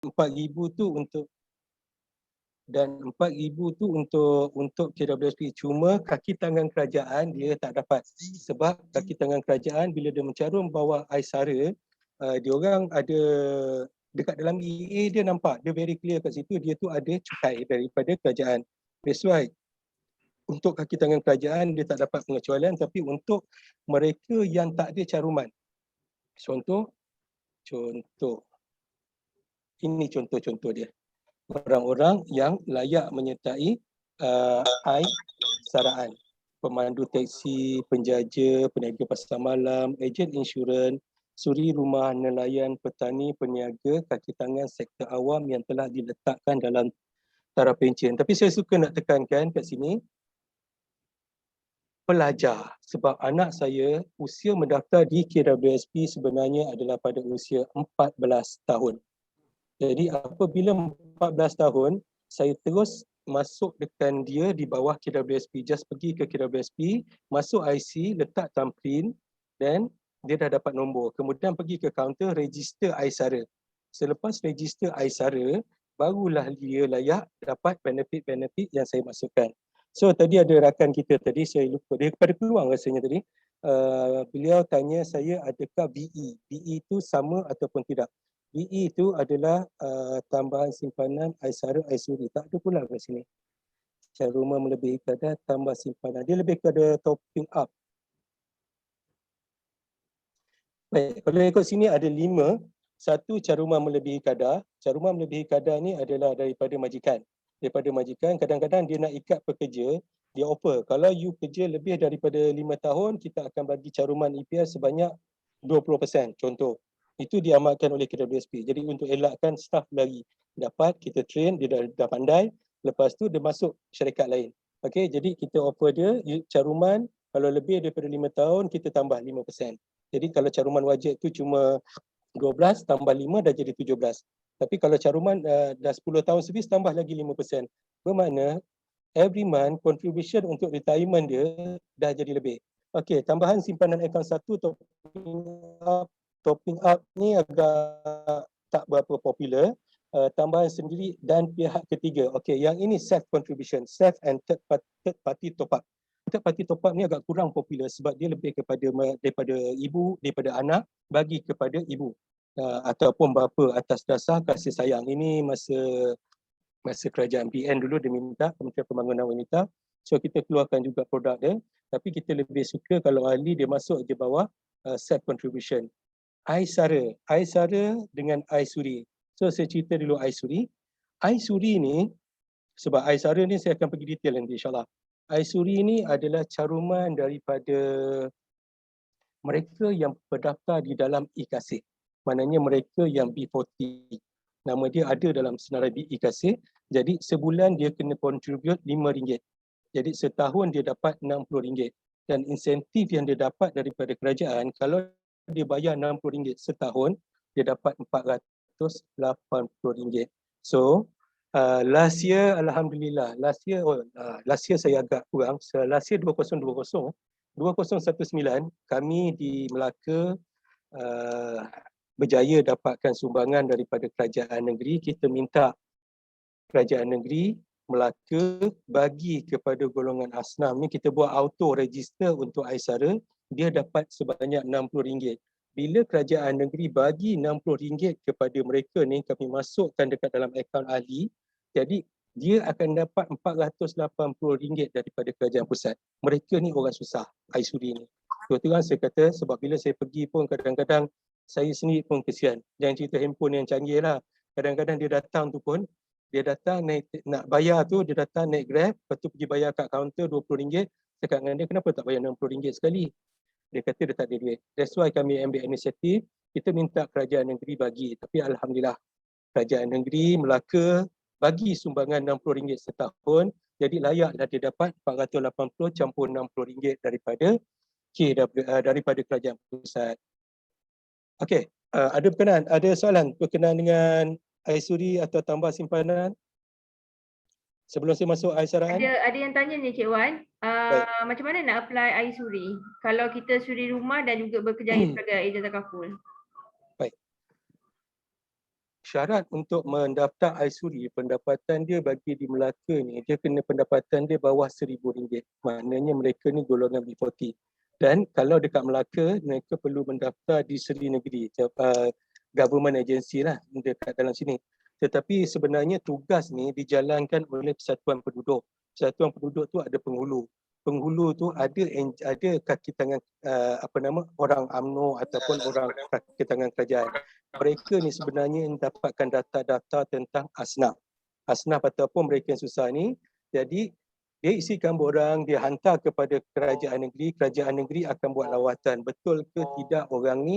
4,000 tu untuk KWSP. Cuma kaki tangan kerajaan dia tak dapat. Sebab kaki tangan kerajaan bila dia mencarum bawah Aisara, dia orang ada dekat dalam EA dia nampak, dia very clear kat situ, dia tu ada cukai daripada kerajaan. That's why untuk kaki tangan kerajaan dia tak dapat pengecualian, tapi untuk mereka yang tak ada caruman. Contoh ini contoh-contoh dia. Orang-orang yang layak menyertai saraan, pemandu teksi, penjaja, peniaga pasar malam, ejen insurans, suri rumah, nelayan, petani, peniaga, kaki tangan sektor awam yang telah diletakkan dalam taraf pencen. Tapi saya suka nak tekankan kat sini, pelajar, sebab anak saya usia mendaftar di KWSP sebenarnya adalah pada usia 14 tahun. Jadi apabila 14 tahun, saya terus masukkan dia di bawah KWSP. Just pergi ke KWSP, masuk IC, letak thumbprint dan dia dah dapat nombor. Kemudian pergi ke kaunter, register Aisara. Selepas register Aisara, barulah dia layak dapat benefit-benefit yang saya masukkan. So tadi ada rakan kita tadi, saya lupa, dia pada peluang rasanya tadi. Beliau tanya saya adakah BE. BE itu sama ataupun tidak. BE itu adalah tambahan simpanan Aisara Aisuri. Tak ada pula kat sini. Cara rumah melebihi kadar tambah simpanan. Dia lebih kepada topping up. Baik, kalau ikut sini ada 5. Satu, cara rumah melebihi kadar. Cara rumah melebihi kadar ni adalah daripada majikan. Daripada majikan, kadang-kadang dia nak ikat pekerja, dia offer. Kalau you kerja lebih daripada 5 tahun, kita akan bagi caruman EPS sebanyak 20%. Contoh. Itu diamalkan oleh KWSP. Jadi untuk elakkan staff lagi dapat, kita train, dia dah pandai, lepas tu dia masuk syarikat lain. Okey, jadi kita offer dia caruman, kalau lebih daripada 5 tahun, kita tambah 5%. Jadi kalau caruman wajib tu cuma 12 tambah 5 dah jadi 17. Tapi kalau caruman dah 10 tahun servis tambah lagi 5%. Bermakna every month contribution untuk retirement dia dah jadi lebih. Okey, tambahan simpanan akaun 1 topping up ni agak tak berapa popular. Tambahan sendiri dan pihak ketiga. Okey, yang ini self contribution, self and third party top up. Third party top up ni agak kurang popular sebab dia lebih daripada ibu, daripada anak bagi kepada ibu ataupun bapa atas dasar kasih sayang. Ini masa kerajaan PN dulu dia minta, Kementerian Pembangunan Wanita. So kita keluarkan juga produk dia, tapi kita lebih suka kalau ahli dia masuk di bawah self contribution. Aisara dengan Aisuri. So saya cerita dulu Aisuri. Aisuri ni, sebab Aisara ni saya akan pergi detail nanti insyaAllah. Aisuri ni adalah caruman daripada mereka yang berdaftar di dalam e-kasih. Maknanya mereka yang B40. Nama dia ada dalam senarai e-kasih. Jadi sebulan dia kena contribute RM5. Jadi setahun dia dapat RM60. Dan insentif yang dia dapat daripada kerajaan, kalau dia bayar RM60 setahun, dia dapat RM480. So, last year Alhamdulillah, last year saya agak kurang, last year 2019, kami di Melaka berjaya dapatkan sumbangan daripada kerajaan negeri. Kita minta kerajaan negeri Melaka bagi kepada golongan asnaf ni, kita buat auto register untuk Aisara, dia dapat sebanyak RM60. Bila kerajaan negeri bagi RM60 kepada mereka ni, kami masukkan dekat dalam akaun ahli, jadi dia akan dapat RM480 daripada kerajaan pusat. Mereka ni orang susah, Aisuri ni. Terus saya kata, sebab bila saya pergi pun kadang-kadang saya sendiri pun kesian. Jangan cerita handphone yang canggih lah. Kadang-kadang dia datang tu pun, dia datang naik, nak bayar tu, dia datang naik Grab, lepas tu pergi bayar kat kaunter RM20. Saya kata dengan dia, kenapa tak bayar RM60 sekali? Dia kata dia tak ada duit. That's why kami ambil inisiatif, kita minta kerajaan negeri bagi. Tapi Alhamdulillah, kerajaan negeri Melaka bagi sumbangan RM60 setahun, jadi layaklah dia dapat 480 campur RM60 daripada kerajaan pusat. Okey, ada berkenan, ada soalan berkenaan dengan Aisuri atau tambah simpanan? Sebelum saya masuk Aisaraan. Ada yang tanya ni Cik Wan, macam mana nak apply Aisuri kalau kita suri rumah dan juga berkejaya sebagai ejen takaful? Baik. syarat untuk mendaftar iSuri, pendapatan dia bagi di Melaka ni, dia kena pendapatan dia bawah RM1,000. Maknanya mereka ni golongan B40. Dan kalau dekat Melaka, mereka perlu mendaftar di Seri Negeri, government agency lah dekat dalam sini. Tetapi sebenarnya tugas ni dijalankan oleh Persatuan Penduduk. Persatuan Penduduk tu ada penghulu. Penghulu tu ada kaki tangan orang UMNO ataupun orang kaki tangan kerajaan. Mereka ni sebenarnya mendapatkan data-data tentang asnaf. Asnaf ataupun mereka yang susah ni. Jadi dia isikan borang, dia hantar kepada kerajaan negeri akan buat lawatan. Betul ke tidak orang ni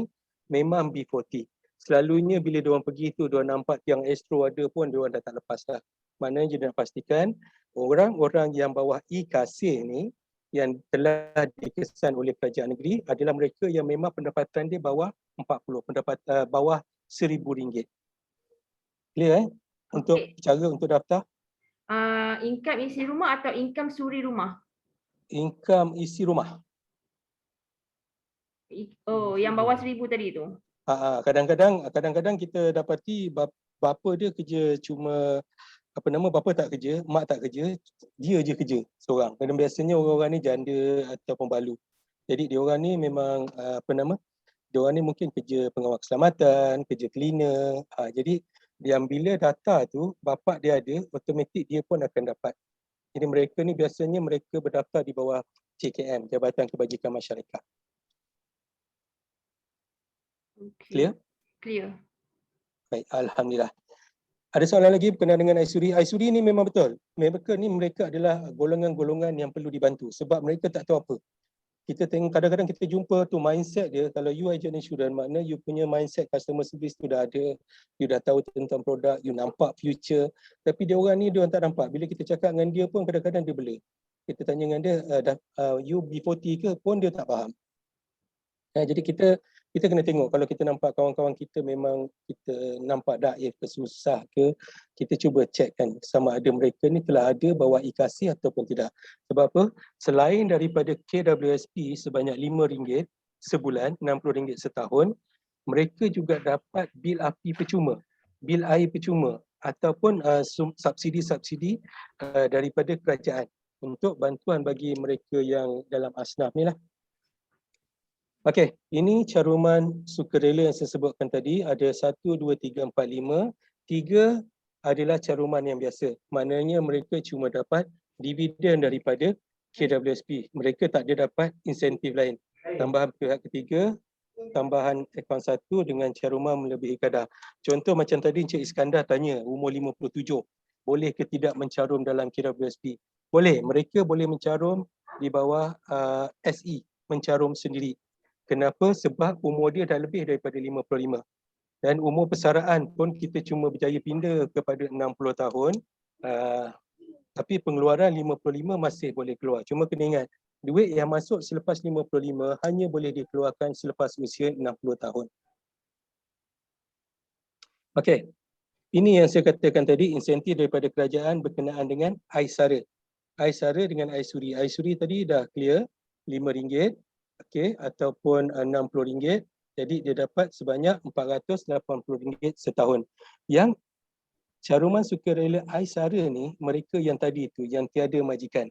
memang B40. Selalunya bila diorang pergi tu, diorang nampak tiang Astro ada pun, diorang dah tak lepas dah. Maknanya dia nak pastikan orang-orang yang bawah E-Kasih ni, yang telah dikesan oleh kerajaan negeri adalah mereka yang memang pendapatan dia bawah 40, bawah RM1,000. Clear untuk cara untuk daftar? Income isi rumah atau income suri rumah? Income isi rumah. Oh, yang bawah 1,000 tadi tu. Kadang-kadang kita dapati bapa dia kerja cuma bapa tak kerja, mak tak kerja, dia je kerja seorang. Dan biasanya orang-orang ni janda atau pembalu. Jadi dia orang ni memang dia orang ni mungkin kerja pengawal keselamatan, kerja cleaner. Jadi yang bila data tu bapa dia ada, automatik dia pun akan dapat. Jadi mereka ni biasanya mereka berdaftar di bawah JKM, Jabatan Kebajikan Masyarakat. Clear? Clear. Baik, alhamdulillah. Ada soalan lagi berkenaan dengan iSuri? iSuri ni memang betul. Mereka adalah golongan-golongan yang perlu dibantu sebab mereka tak tahu apa. Kita tengok kadang-kadang kita jumpa tu mindset dia, kalau you agent insurance, makna you punya mindset customer service tu dah ada, you dah tahu tentang produk, you nampak future. Tapi dia orang ni dia orang tak nampak. Bila kita cakap dengan dia pun kadang-kadang dia bela. Kita tanya dengan dia, you B40 ke pun dia tak faham. Jadi kita kena tengok, kalau kita nampak kawan-kawan kita memang kita nampak daif ke susah ke, kita cuba check kan sama ada mereka ni telah ada bawa E-Kasih ataupun tidak. Sebab apa? Selain daripada KWSP sebanyak RM5 sebulan, RM60 setahun, mereka juga dapat bil api percuma, bil air percuma ataupun subsidi-subsidi daripada kerajaan untuk bantuan bagi mereka yang dalam asnaf ni lah. Okey, ini caruman sukarela yang saya sebutkan tadi. Ada 1, 2, 3, 4, 5. 3 adalah caruman yang biasa. Maknanya mereka cuma dapat dividen daripada KWSP. Mereka tak ada dapat insentif lain. Tambahan pihak ketiga, tambahan akaun 1 dengan caruman melebihi kadar. Contoh macam tadi Encik Iskandar tanya, umur 57. Boleh ke tidak mencarum dalam KWSP? Boleh. Mereka boleh mencarum di bawah SE, mencarum sendiri. Kenapa? Sebab umur dia dah lebih daripada 55. Dan umur persaraan pun kita cuma berjaya pindah kepada 60 tahun. Tapi pengeluaran 55 masih boleh keluar. Cuma kena ingat, duit yang masuk selepas 55 hanya boleh dikeluarkan selepas usia 60 tahun. Okey. Ini yang saya katakan tadi, insentif daripada kerajaan berkenaan dengan iSara. iSara dengan iSuri. iSuri tadi dah clear, RM5. Okey, ataupun RM60. Jadi dia dapat sebanyak RM480 setahun. Yang caruman sukarela iSara ni, mereka yang tadi tu, yang tiada majikan,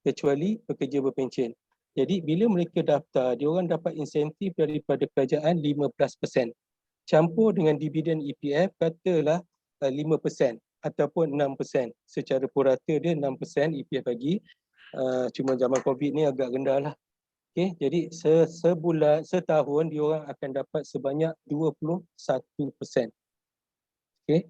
kecuali pekerja berpencen. Jadi bila mereka daftar, dia orang dapat insentif daripada kerajaan 15%. Campur dengan dividen EPF, katalah 5% ataupun 6%. Secara purata dia 6% EPF bagi. Cuma zaman COVID ni agak rendah lah. Okay, jadi setahun dia orang akan dapat sebanyak 21%. Okay,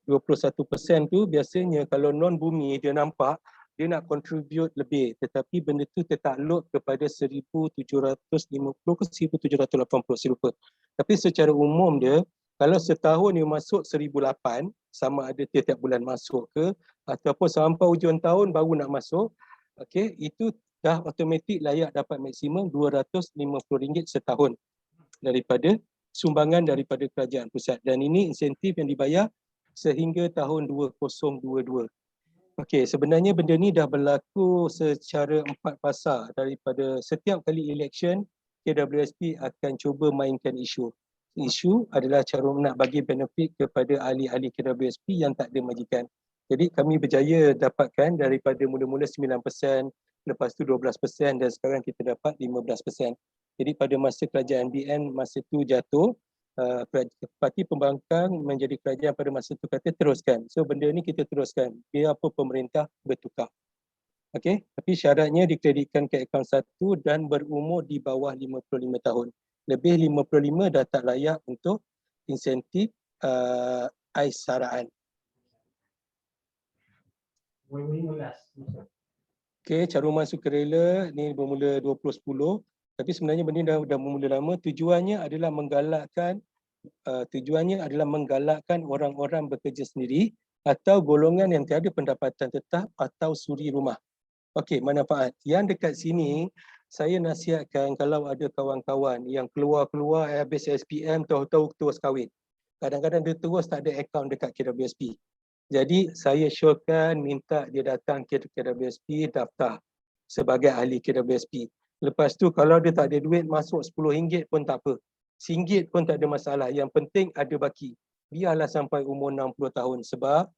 21% tu biasanya kalau non bumi dia nampak dia nak contribute lebih, tetapi benda tu tertakluk kepada 1,750 ke 1,780, saya lupa. Tapi secara umum dia, kalau setahun dia masuk 1,008, sama ada tiap-tiap bulan masuk ke ataupun sampai hujung tahun baru nak masuk, okay, itu dah automatik layak dapat maksimum RM250 setahun daripada sumbangan daripada kerajaan pusat. Dan ini insentif yang dibayar sehingga tahun 2022. Okey, sebenarnya benda ni dah berlaku secara 4 fasa. Daripada setiap kali election, KWSP akan cuba mainkan isu. isu adalah cara nak bagi benefit kepada ahli-ahli KWSP yang tak ada majikan. Jadi kami berjaya dapatkan daripada mula-mula 9%, lepas tu 12% dan sekarang kita dapat 15%. Jadi pada masa kerajaan BN masa tu jatuh, Parti Pembangkang menjadi kerajaan pada masa tu kata teruskan. So benda ni kita teruskan biarpun pemerintah bertukar. Okey, tapi syaratnya dikreditkan ke akaun 1 dan berumur di bawah 55 tahun. Lebih 55 dah tak layak untuk insentif AIS saraan. Okey, caruman sukarela ni bermula 2010, tapi sebenarnya benda ni dah bermula lama. Tujuannya adalah menggalakkan orang-orang bekerja sendiri atau golongan yang tiada pendapatan tetap atau suri rumah. Okey, manfaat. Yang dekat sini, saya nasihatkan kalau ada kawan-kawan yang keluar-keluar habis SPM, tahu-tahu terus kahwin. Kadang-kadang dia terus tak ada akaun dekat KWSP. Jadi, saya syorkan minta dia datang ke KWSP daftar sebagai ahli KWSP. Lepas tu, kalau dia tak ada duit, masuk RM10 pun tak apa. RM1 pun tak ada masalah. Yang penting ada baki. Biarlah sampai umur 60 tahun. Sebab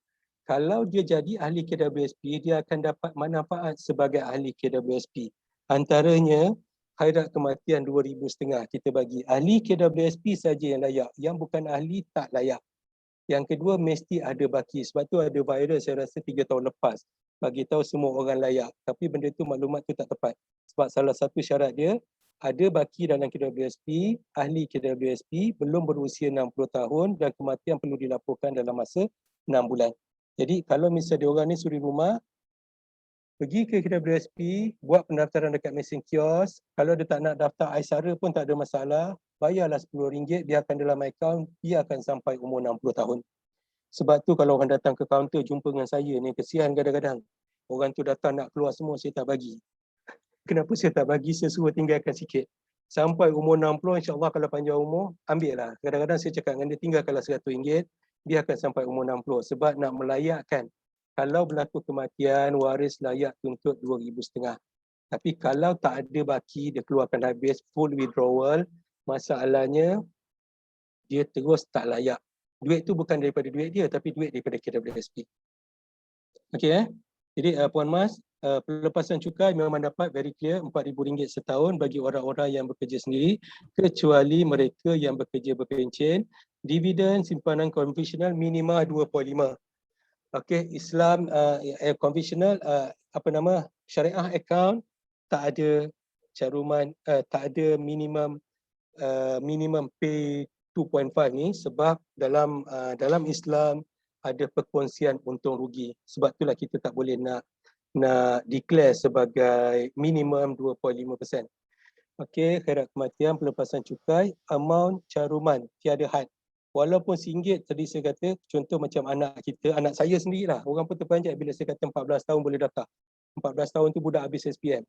kalau dia jadi ahli KWSP, dia akan dapat manfaat sebagai ahli KWSP. Antaranya, khairat kematian 2,500 kita bagi. Ahli KWSP saja yang layak. Yang bukan ahli tak layak. Yang kedua, mesti ada baki. Sebab tu ada viral saya rasa 3 tahun lepas. Bagi tahu semua orang layak. Tapi benda tu maklumat tu tak tepat. Sebab salah satu syarat dia, ada baki dalam KWSP, ahli KWSP, belum berusia 60 tahun dan kematian perlu dilaporkan dalam masa 6 bulan. Jadi kalau misalnya diorang ni suri rumah, pergi ke KWSP, buat pendaftaran dekat mesin kios. Kalau dia tak nak daftar Aisara pun tak ada masalah. Bayarlah RM10, biarkan dalam akaun, biarkan sampai umur 60 tahun. Sebab tu kalau orang datang ke kaunter jumpa dengan saya ni, kesian kadang-kadang. Orang tu datang nak keluar semua, saya tak bagi. Kenapa saya tak bagi? Saya suruh tinggalkan sikit. Sampai umur 60, insyaAllah kalau panjang umur, ambil lah. Kadang-kadang saya cakap dengan dia, tinggalkanlah RM100, biarkan sampai umur 60. Sebab nak melayakkan. Kalau berlaku kematian, waris layak tuntut RM2,500. Tapi kalau tak ada baki, dia keluarkan habis, full withdrawal, masalahnya, dia terus tak layak. Duit tu bukan daripada duit dia, tapi duit daripada KWSP. Okey Jadi Puan Mas, pelepasan cukai memang dapat very clear RM4,000 setahun bagi orang-orang yang bekerja sendiri, kecuali mereka yang bekerja berpencen. Dividen simpanan konvensional minima 2.5. Okey, Islam konvensional syariah account tak ada caruman, tak ada minimum pay 2.5 ni sebab dalam Islam ada perkongsian untung rugi. Sebab itulah kita tak boleh nak declare sebagai minimum 2.5%. Okey, khairat kematian, pelepasan cukai, amount caruman tiada had. Walaupun RM1 tadi saya kata, contoh macam anak kita, anak saya sendirilah, orang pun terpanjat bila saya kata 14 tahun boleh daftar. 14 tahun tu budak habis SPM.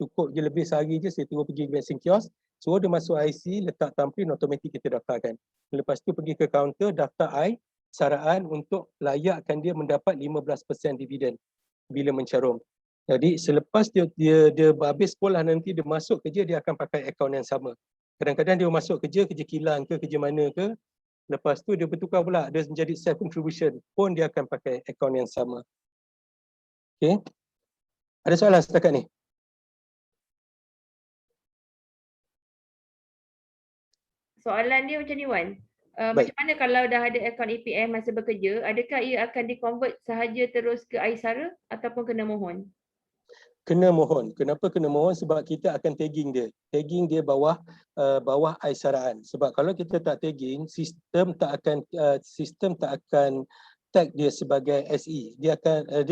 Cukup je lebih sehari je, saya terus pergi ke mesin kios, suruh dia masuk IC, letak tampin, automatik kita daftarkan. Lepas tu pergi ke kaunter, daftar saraan untuk layakkan dia mendapat 15% dividen bila mencarum. Jadi selepas dia habis sekolah nanti, dia masuk kerja, dia akan pakai akaun yang sama. Kadang-kadang dia masuk kerja kilang ke, kerja mana ke, lepas tu dia bertukar pula, dia menjadi self contribution pun dia akan pakai akaun yang sama. Okey. Ada soalan setakat ni? Soalan dia macam ni Wan. Macam mana kalau dah ada akaun EPF masa bekerja, adakah ia akan di-convert sahaja terus ke Aisara ataupun kena mohon? Kena mohon. Kenapa kena mohon? Sebab kita akan tagging dia. Tagging dia bawah Aisaraan. Sebab kalau kita tak tagging, sistem tak akan tag dia sebagai SE. Dia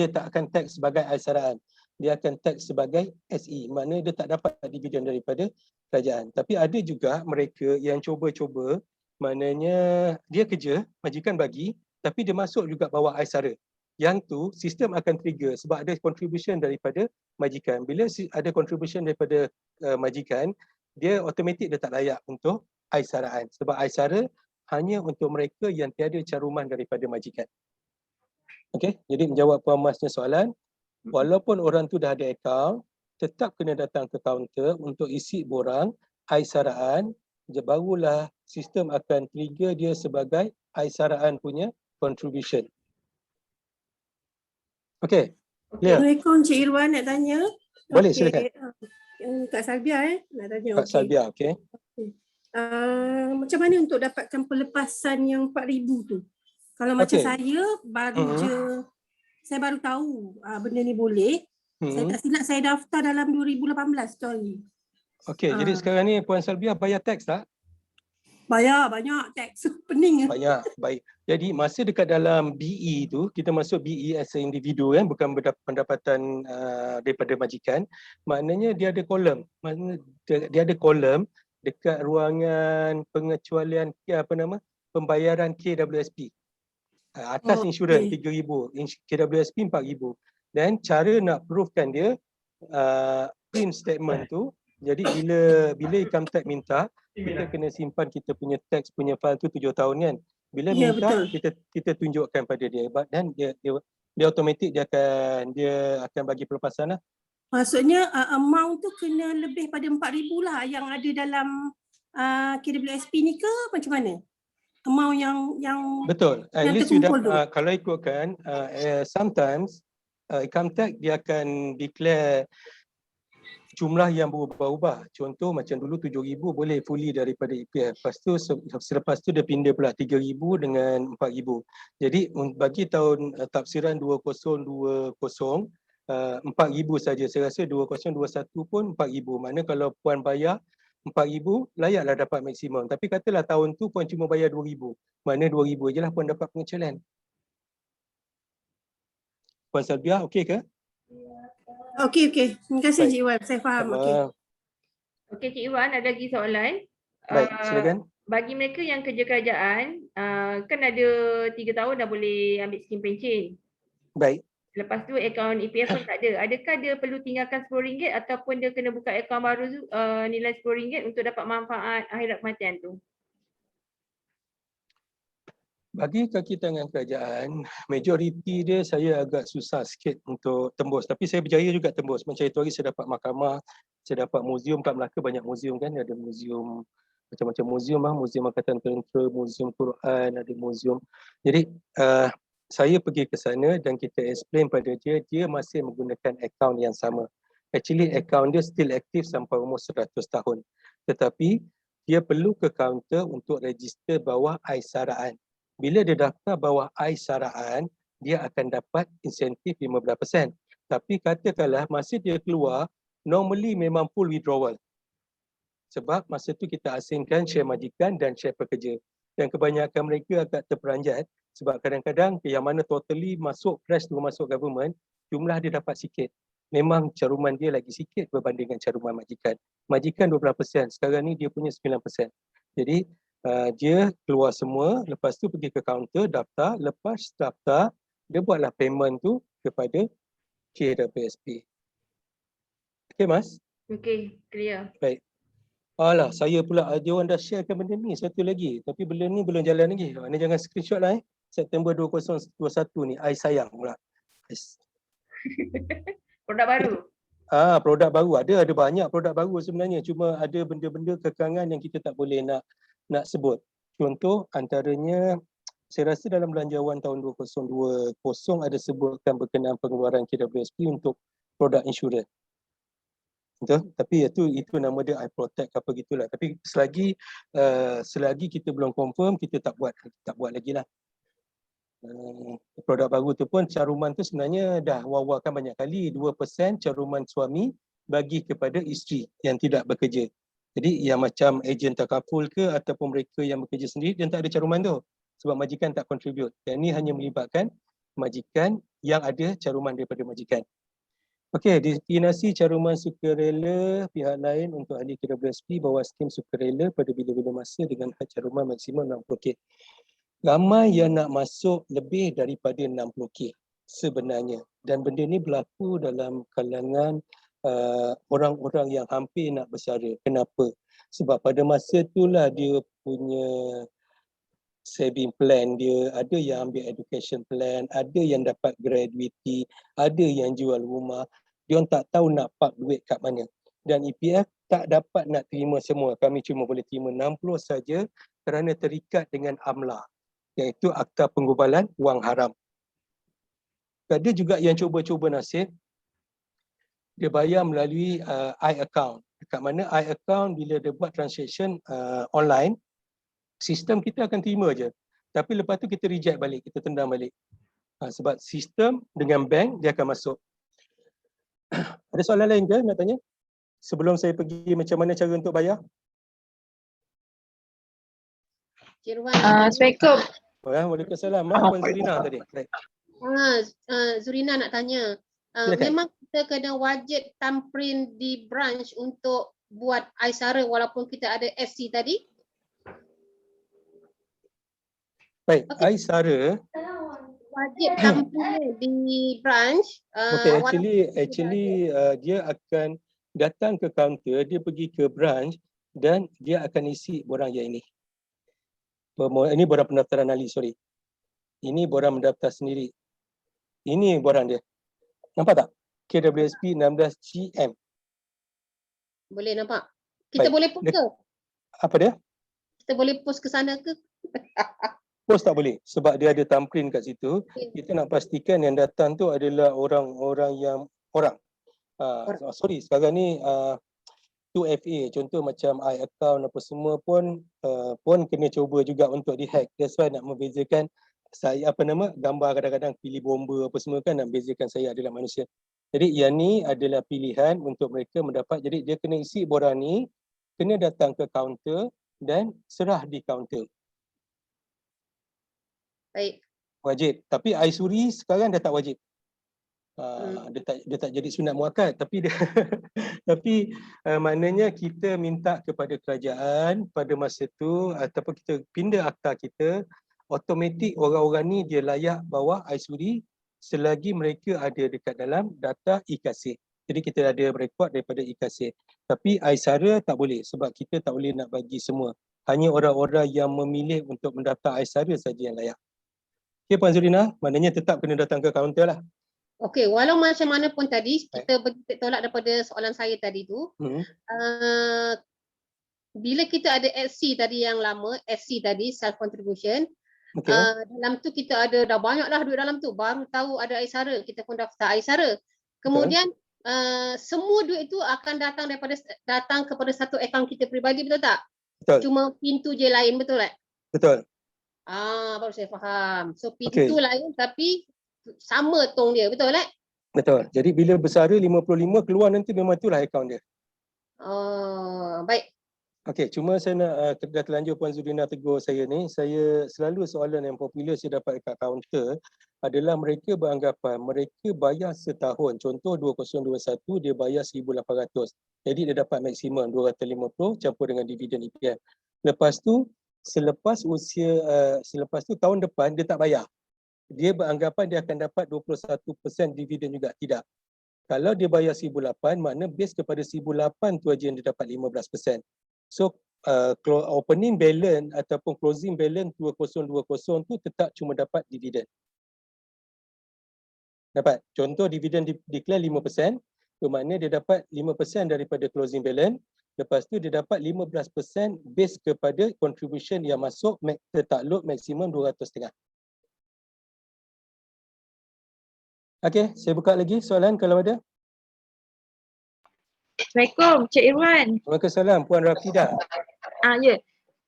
tak akan tag sebagai Aisaraan. Dia akan tag sebagai SE. Maknanya dia tak dapat dividen daripada kerajaan. Tapi ada juga mereka yang cuba-cuba, maknanya dia kerja, majikan bagi, tapi dia masuk juga bawah Aisara. Yang tu sistem akan trigger sebab ada contribution daripada majikan. Bila ada contribution daripada majikan, dia automatik dia tak layak untuk Aisaraan. Sebab Aisara hanya untuk mereka yang tiada caruman daripada majikan. Okey, jadi menjawab Puan Masnya soalan, walaupun orang tu dah ada akaun, tetap kena datang ke kaunter untuk isi borang Aisaraan, barulah sistem akan trigger dia sebagai aisaraan punya contribution. Okey. Clear? Assalamualaikum Cik Irwan nak tanya. Boleh, silakan. Kak Salbia nak tanya. Kak Salbia, okey. Macam mana untuk dapatkan pelepasan yang 4,000 tu? Kalau macam Okey. saya saya baru tahu benda ni boleh. Saya tak silap saya daftar dalam 2018 sekali. Okey, jadi sekarang ni Puan Salbia bayar teks tak? Bayar banyak teks. Pening. Banyak. Baik. Jadi masa dekat dalam BE tu, kita masuk BE as a individu kan, bukan pendapatan daripada majikan. Maknanya dia ada kolom. Maknanya dia ada kolom dekat ruangan pengecualian pembayaran KWSP. Atas insurans 3,000, KWSP 4,000. Dan cara nak proofkan dia print statement tu. Jadi bila income tax minta, kita kena simpan kita punya tax punya file tu 7 tahun kan. Bila minta kita tunjukkan pada dia dan dia automatik dia akan bagi pelepasan lah. Maksudnya amount tu kena lebih pada 4,000 lah yang ada dalam KWSP ni ke macam mana? Amount yang betul. At yang least you terkumpul kalau ikutkan sometimes income tax dia akan declare jumlah yang berubah-ubah. Contoh macam dulu 7,000 boleh fully daripada EPF. Lepas tu selepas tu dia pindah pula 3,000 dengan 4,000. Jadi bagi tahun tafsiran 2020 4,000 saja. Saya rasa 2021 pun 4,000. Mana kalau puan bayar 4,000 layaklah dapat maksimum. Tapi katalah tahun tu puan cuma bayar 2,000. Mana 2,000 je lah puan dapat pengecualian. Puan Salbia, okey ke? Okey. Terima kasih Cik Wan. Saya faham. Okey Cik Wan, ada lagi soalan. Baik, silakan. Bagi mereka yang kerja kerajaan, kan ada 3 tahun dah boleh ambil skim pencen. Baik. Lepas tu akaun EPF pun tak ada. Adakah dia perlu tinggalkan RM10 ataupun dia kena buka akaun baru nilai RM10 untuk dapat manfaat akhirat kematian tu? Bagi kaki tangan kerajaan, majoriti dia saya agak susah sikit untuk tembus. Tapi saya berjaya juga tembus. Macam itu hari saya dapat mahkamah, saya dapat muzium kat Melaka, banyak muzium kan. Ada muzium, macam-macam muzium lah. Muzium Angkatan Tentera, muzium Quran, ada muzium. Jadi saya pergi ke sana dan kita explain pada dia masih menggunakan akaun yang sama. Actually akaun dia still aktif sampai umur 100 tahun. Tetapi dia perlu ke kaunter untuk register bawah aisaraan. Bila dia daftar bawah aisaraan, dia akan dapat insentif 15%. Tapi katakanlah masa dia keluar, normally memang full withdrawal. Sebab masa tu kita asingkan share majikan dan share pekerja. Dan kebanyakan mereka agak terperanjat sebab kadang-kadang yang mana totally masuk fresh tu masuk government, jumlah dia dapat sikit. Memang caruman dia lagi sikit berbanding dengan caruman majikan. Majikan 12%, sekarang ni dia punya 9%. Jadi dia keluar semua, lepas tu pergi ke kaunter, daftar, lepas daftar, dia buatlah payment tu kepada KWSP. Okey Mas? Okey, clear. Baik. Alah, saya pula, dia orang dah sharekan benda ni, satu lagi. Tapi benda ni belum jalan lagi. Ni jangan screenshot lah September 2021 ni, I sayang pula. Produk baru? Produk baru. Ada banyak produk baru sebenarnya. Cuma ada benda-benda kekangan yang kita tak boleh nak sebut. Contoh antaranya, saya rasa dalam belanjawan tahun 2020 ada sebutkan berkenaan pengeluaran KWSP untuk produk insurans. Betul? Tapi itu nama dia I Protect apa gitulah. Tapi selagi kita belum confirm, kita tak buat lagi lah. Produk baru tu pun caruman tu sebenarnya dah wawarkan banyak kali. 2% caruman suami bagi kepada isteri yang tidak bekerja. Jadi yang macam ejen takaful ke ataupun mereka yang bekerja sendiri, dia tak ada caruman tu. Sebab majikan tak contribute. Yang ni hanya melibatkan majikan yang ada caruman daripada majikan. Okey, destinasi caruman sukarela pihak lain untuk ahli KWSP bawah skim sukarela pada bila-bila masa dengan had caruman maksimum 60K. Ramai yang nak masuk lebih daripada 60K sebenarnya. Dan benda ni berlaku dalam kalangan orang-orang yang hampir nak bersara. Kenapa? Sebab pada masa itulah dia punya saving plan dia, ada yang ambil education plan, ada yang dapat gratuity, ada yang jual rumah. Dia orang tak tahu nak park duit kat mana. Dan EPF tak dapat nak terima semua. Kami cuma boleh terima 60 saja kerana terikat dengan AMLA, iaitu Akta Penggubalan Wang Haram. Ada juga yang cuba-cuba nasib, dia bayar melalui i-account. Dekat mana i-account bila dia buat transaction online, sistem kita akan terima je. Tapi lepas tu kita reject balik, kita tendang balik. Sebab sistem dengan bank dia akan masuk. Ada soalan lain ke nak tanya? Sebelum saya pergi macam mana cara untuk bayar? Assalamualaikum. Waalaikumsalam. Puan Zurina tadi. Baik. Zurina nak tanya. Silakan. Memang kita kena wajib thumbprint di branch untuk buat iSara walaupun kita ada SC tadi? Baik, Okey. iSara. Wajib thumbprint di branch. Okay, actually dia akan datang ke kaunter, dia pergi ke branch dan dia akan isi borang yang ini. Ini borang pendaftaran ahli, sorry. Ini borang mendaftar sendiri. Ini borang dia. Nampak tak? KWSP 16 GM. Boleh nampak? Kita Baik. boleh post ke? Apa dia? Kita boleh post ke sana ke? Post tak boleh sebab dia ada thumbprint kat situ. Okay. Kita nak pastikan yang datang tu adalah orang-orang yang sorry, sekarang ni 2FA, contoh macam i-account apa semua pun kena cuba juga untuk dihack. That's why nak membezakan saya gambar kadang-kadang pilih bomba apa semua kan, nak bezakan saya adalah manusia. Jadi yang ni adalah pilihan untuk mereka mendapat. Jadi dia kena isi borang ni, kena datang ke kaunter dan serah di kaunter. Baik. Wajib. Tapi iSuri sekarang dah tak wajib. Dia tak jadi sunat muakkad, tapi dia maknanya kita minta kepada kerajaan pada masa tu ataupun kita pindah akta kita, automatik orang-orang ni dia layak bawa iSuri selagi mereka ada dekat dalam data e-Kasih. Jadi kita ada rekod daripada e-Kasih. Tapi iSara tak boleh sebab kita tak boleh nak bagi semua. Hanya orang-orang yang memilih untuk mendaftar iSara saja yang layak. Okey Puan Zurina, maknanya tetap kena datang ke kaunter lah. Okey, walau macam mana pun tadi, kita tolak daripada soalan saya tadi tu. Bila kita ada SC tadi yang lama, SC tadi, self contribution, dalam tu kita ada dah banyak lah duit dalam tu. Baru tahu ada iSara, kita pun daftar iSara. Kemudian semua duit itu akan datang kepada satu akaun kita peribadi, betul tak? Betul. Cuma pintu je lain, betul tak? Betul. Baru saya faham. So pintu lain tapi sama tong dia, betul tak? Betul. Jadi bila bersara 55 keluar nanti memang itulah akaun dia. Baik. Okey, cuma saya nak dah terlanjur Puan Zurina tegur saya ni, saya selalu soalan yang popular saya dapat dekat kaunter adalah mereka beranggapan mereka bayar setahun. Contoh 2021 dia bayar 1,800. Jadi dia dapat maksimum 250 campur dengan dividen EPF. Lepas tu selepas tahun depan dia tak bayar. Dia beranggapan dia akan dapat 21% dividen juga. Tidak. Kalau dia bayar 1,800, makna base kepada 1,800 tu aja yang dia dapat 15%. So opening balance ataupun closing balance 2020 tu tetap cuma dapat dividen. Dapat. Contoh dividen declare 5%, bermakna dia dapat 5% daripada closing balance. Lepas tu dia dapat 15% base kepada contribution yang masuk tertakluk maksimum 200,500. Okey, saya buka lagi soalan kalau ada. Assalamualaikum, Cik Irwan. Waalaikumsalam, Puan Rafidah. Ya.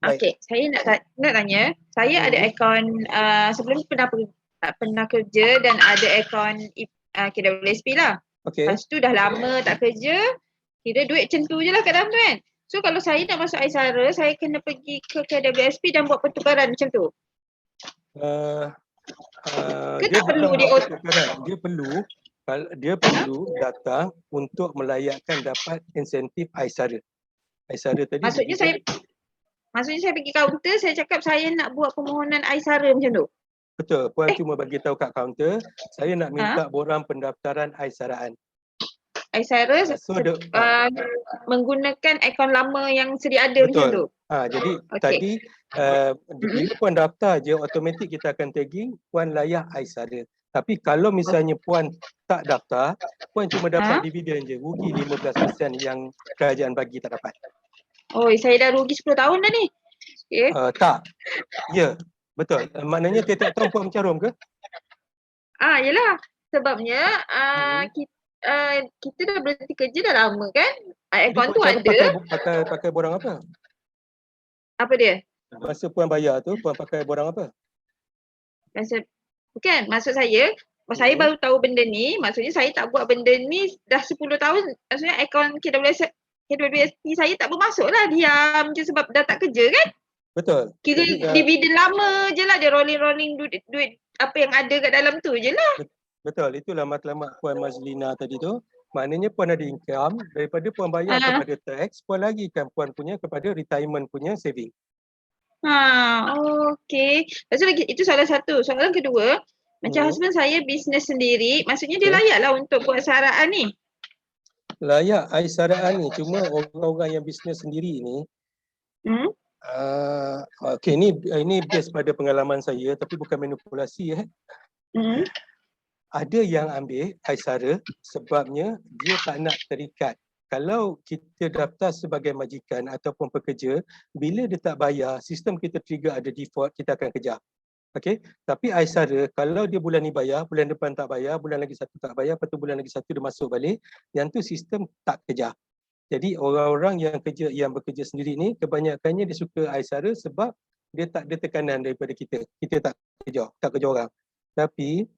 Okey, saya nak tanya. Saya ada akaun sebelum ni pernah kerja dan ada akaun KWSP lah. Okey. Lepas tu dah lama tak kerja, kira duit macam tu je lah kat dalam tu kan. So kalau saya nak masuk iSara, saya kena pergi ke KWSP dan buat pertukaran macam tu. Dia perlu dia perlu datang untuk melayakkan dapat insentif iSara. iSara tadi Maksudnya saya pergi kaunter, saya cakap saya nak buat permohonan iSara macam tu. Betul, Puan cuma bagi tahu kat kaunter, saya nak minta borang pendaftaran iSaraan. iSara menggunakan akaun lama yang sedia ada macam tu. Jadi tadi bila Puan daftar je, automatik kita akan tagging Puan layak iSara. Tapi kalau misalnya Puan tak daftar, Puan cuma dapat dividen je, rugi 15% yang kerajaan bagi tak dapat. Oh, saya dah rugi 10 tahun dah ni. Okay. Tak. Ya, betul. Maknanya tiap-tiap tahun Puan mencarum ke? Yelah. Sebabnya kita dah berhenti kerja dah lama kan. Akaun tu ada. Pakai borang apa? Apa dia? Masa Puan bayar tu, Puan pakai borang apa? Bukan, maksud saya saya baru tahu benda ni, maksudnya saya tak buat benda ni dah 10 tahun. Maksudnya akaun KWSP saya tak bermasuk lah, diam je sebab dah tak kerja kan. Betul. Kira dividen lama je lah, dia rolling duit apa yang ada kat dalam tu je lah. Betul, itulah matlamat Puan Mazlina tadi tu. Maknanya Puan ada income, daripada Puan bayar kepada tax, Puan lagikan Puan punya kepada retirement punya saving. Okey. Itu soalan satu. Soalan kedua, macam husband saya bisnes sendiri, maksudnya dia layak lah untuk buat saraan ni? Layak saraan ni, cuma orang-orang yang bisnes sendiri ni, okey, ini based pada pengalaman saya tapi bukan manipulasi. Ada yang ambil Aisara sebabnya dia tak nak terikat. Kalau kita daftar sebagai majikan ataupun pekerja, bila dia tak bayar, sistem kita trigger ada default, kita akan kejar. Okey, tapi Aisara kalau dia bulan ni bayar, bulan depan tak bayar, bulan lagi satu tak bayar, lepas tu bulan lagi satu dia masuk balik, yang tu sistem tak kejar. Jadi orang-orang yang bekerja sendiri ni kebanyakannya dia suka Aisara sebab dia tak ada tekanan daripada kita. Kita tak kejar orang. Tapi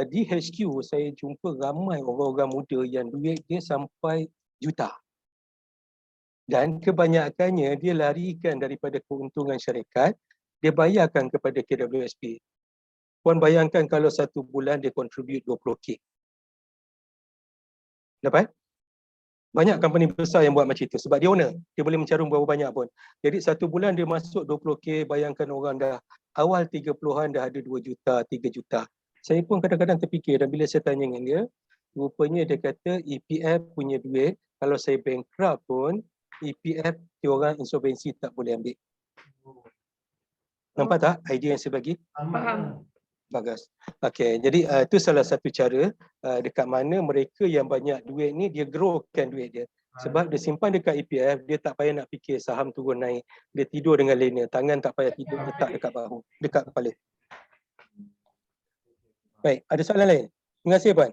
di HQ saya jumpa ramai orang-orang muda yang duit dia sampai juta. Dan kebanyakannya dia larikan daripada keuntungan syarikat, dia bayarkan kepada KWSP. Puan bayangkan kalau satu bulan dia contribute 20k. Dapat? Banyak company besar yang buat macam itu sebab dia owner. Dia boleh mencarum berapa banyak pun. Jadi satu bulan dia masuk 20k, bayangkan orang dah awal 30-an dah ada 2 juta, 3 juta. Saya pun kadang-kadang terfikir dan bila saya tanya dengan dia, rupanya dia kata EPF punya duit, kalau saya bankrupt pun, EPF dia orang insolvensi tak boleh ambil. Nampak tak idea yang saya bagi? Faham. Bagus. Okey, jadi itu salah satu cara dekat mana mereka yang banyak duit ni dia growkan duit dia. Sebab dia simpan dekat EPF, dia tak payah nak fikir saham turun naik. Dia tidur dengan lena, tangan tak payah tidur letak dekat bahu, dekat kepala. Baik, ada soalan lain? Terima kasih Puan.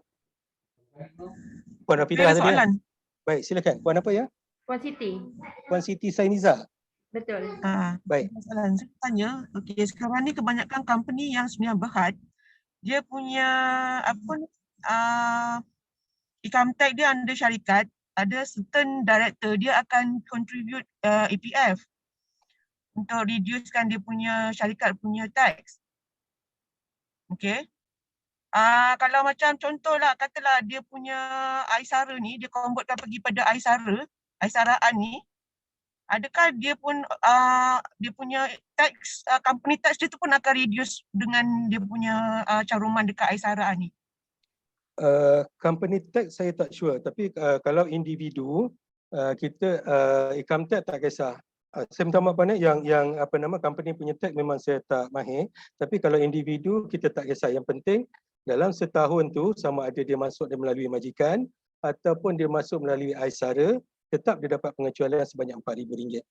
Puan Rafidah tadi. Baik, silakan. Puan apa ya? Puan Siti. Puan Siti Sainiza. Betul. Baik. Soalan saya tanya, okey, sekarang ni kebanyakan company yang sebenarnya berhad, dia punya income tax dia under syarikat, ada certain director dia akan contribute EPF untuk reducekan dia punya syarikat punya tax. Okey. Kalau macam contohlah, katalah dia punya Aisara ni, dia convertkan pergi pada Aisaraan ni, adakah dia pun dia punya tax, company tax dia tu pun akan reduce dengan dia punya caruman dekat Aisaraan ni? Company tax saya tak sure, tapi kalau individu kita income tax tak kisah. Saya minta maaf banyak yang company punya tax memang saya tak mahir, tapi kalau individu kita tak kisah. Yang penting dalam setahun tu sama ada dia masuk dia melalui majikan ataupun dia masuk melalui Aisara, tetap dia dapat pengecualian sebanyak RM4,000.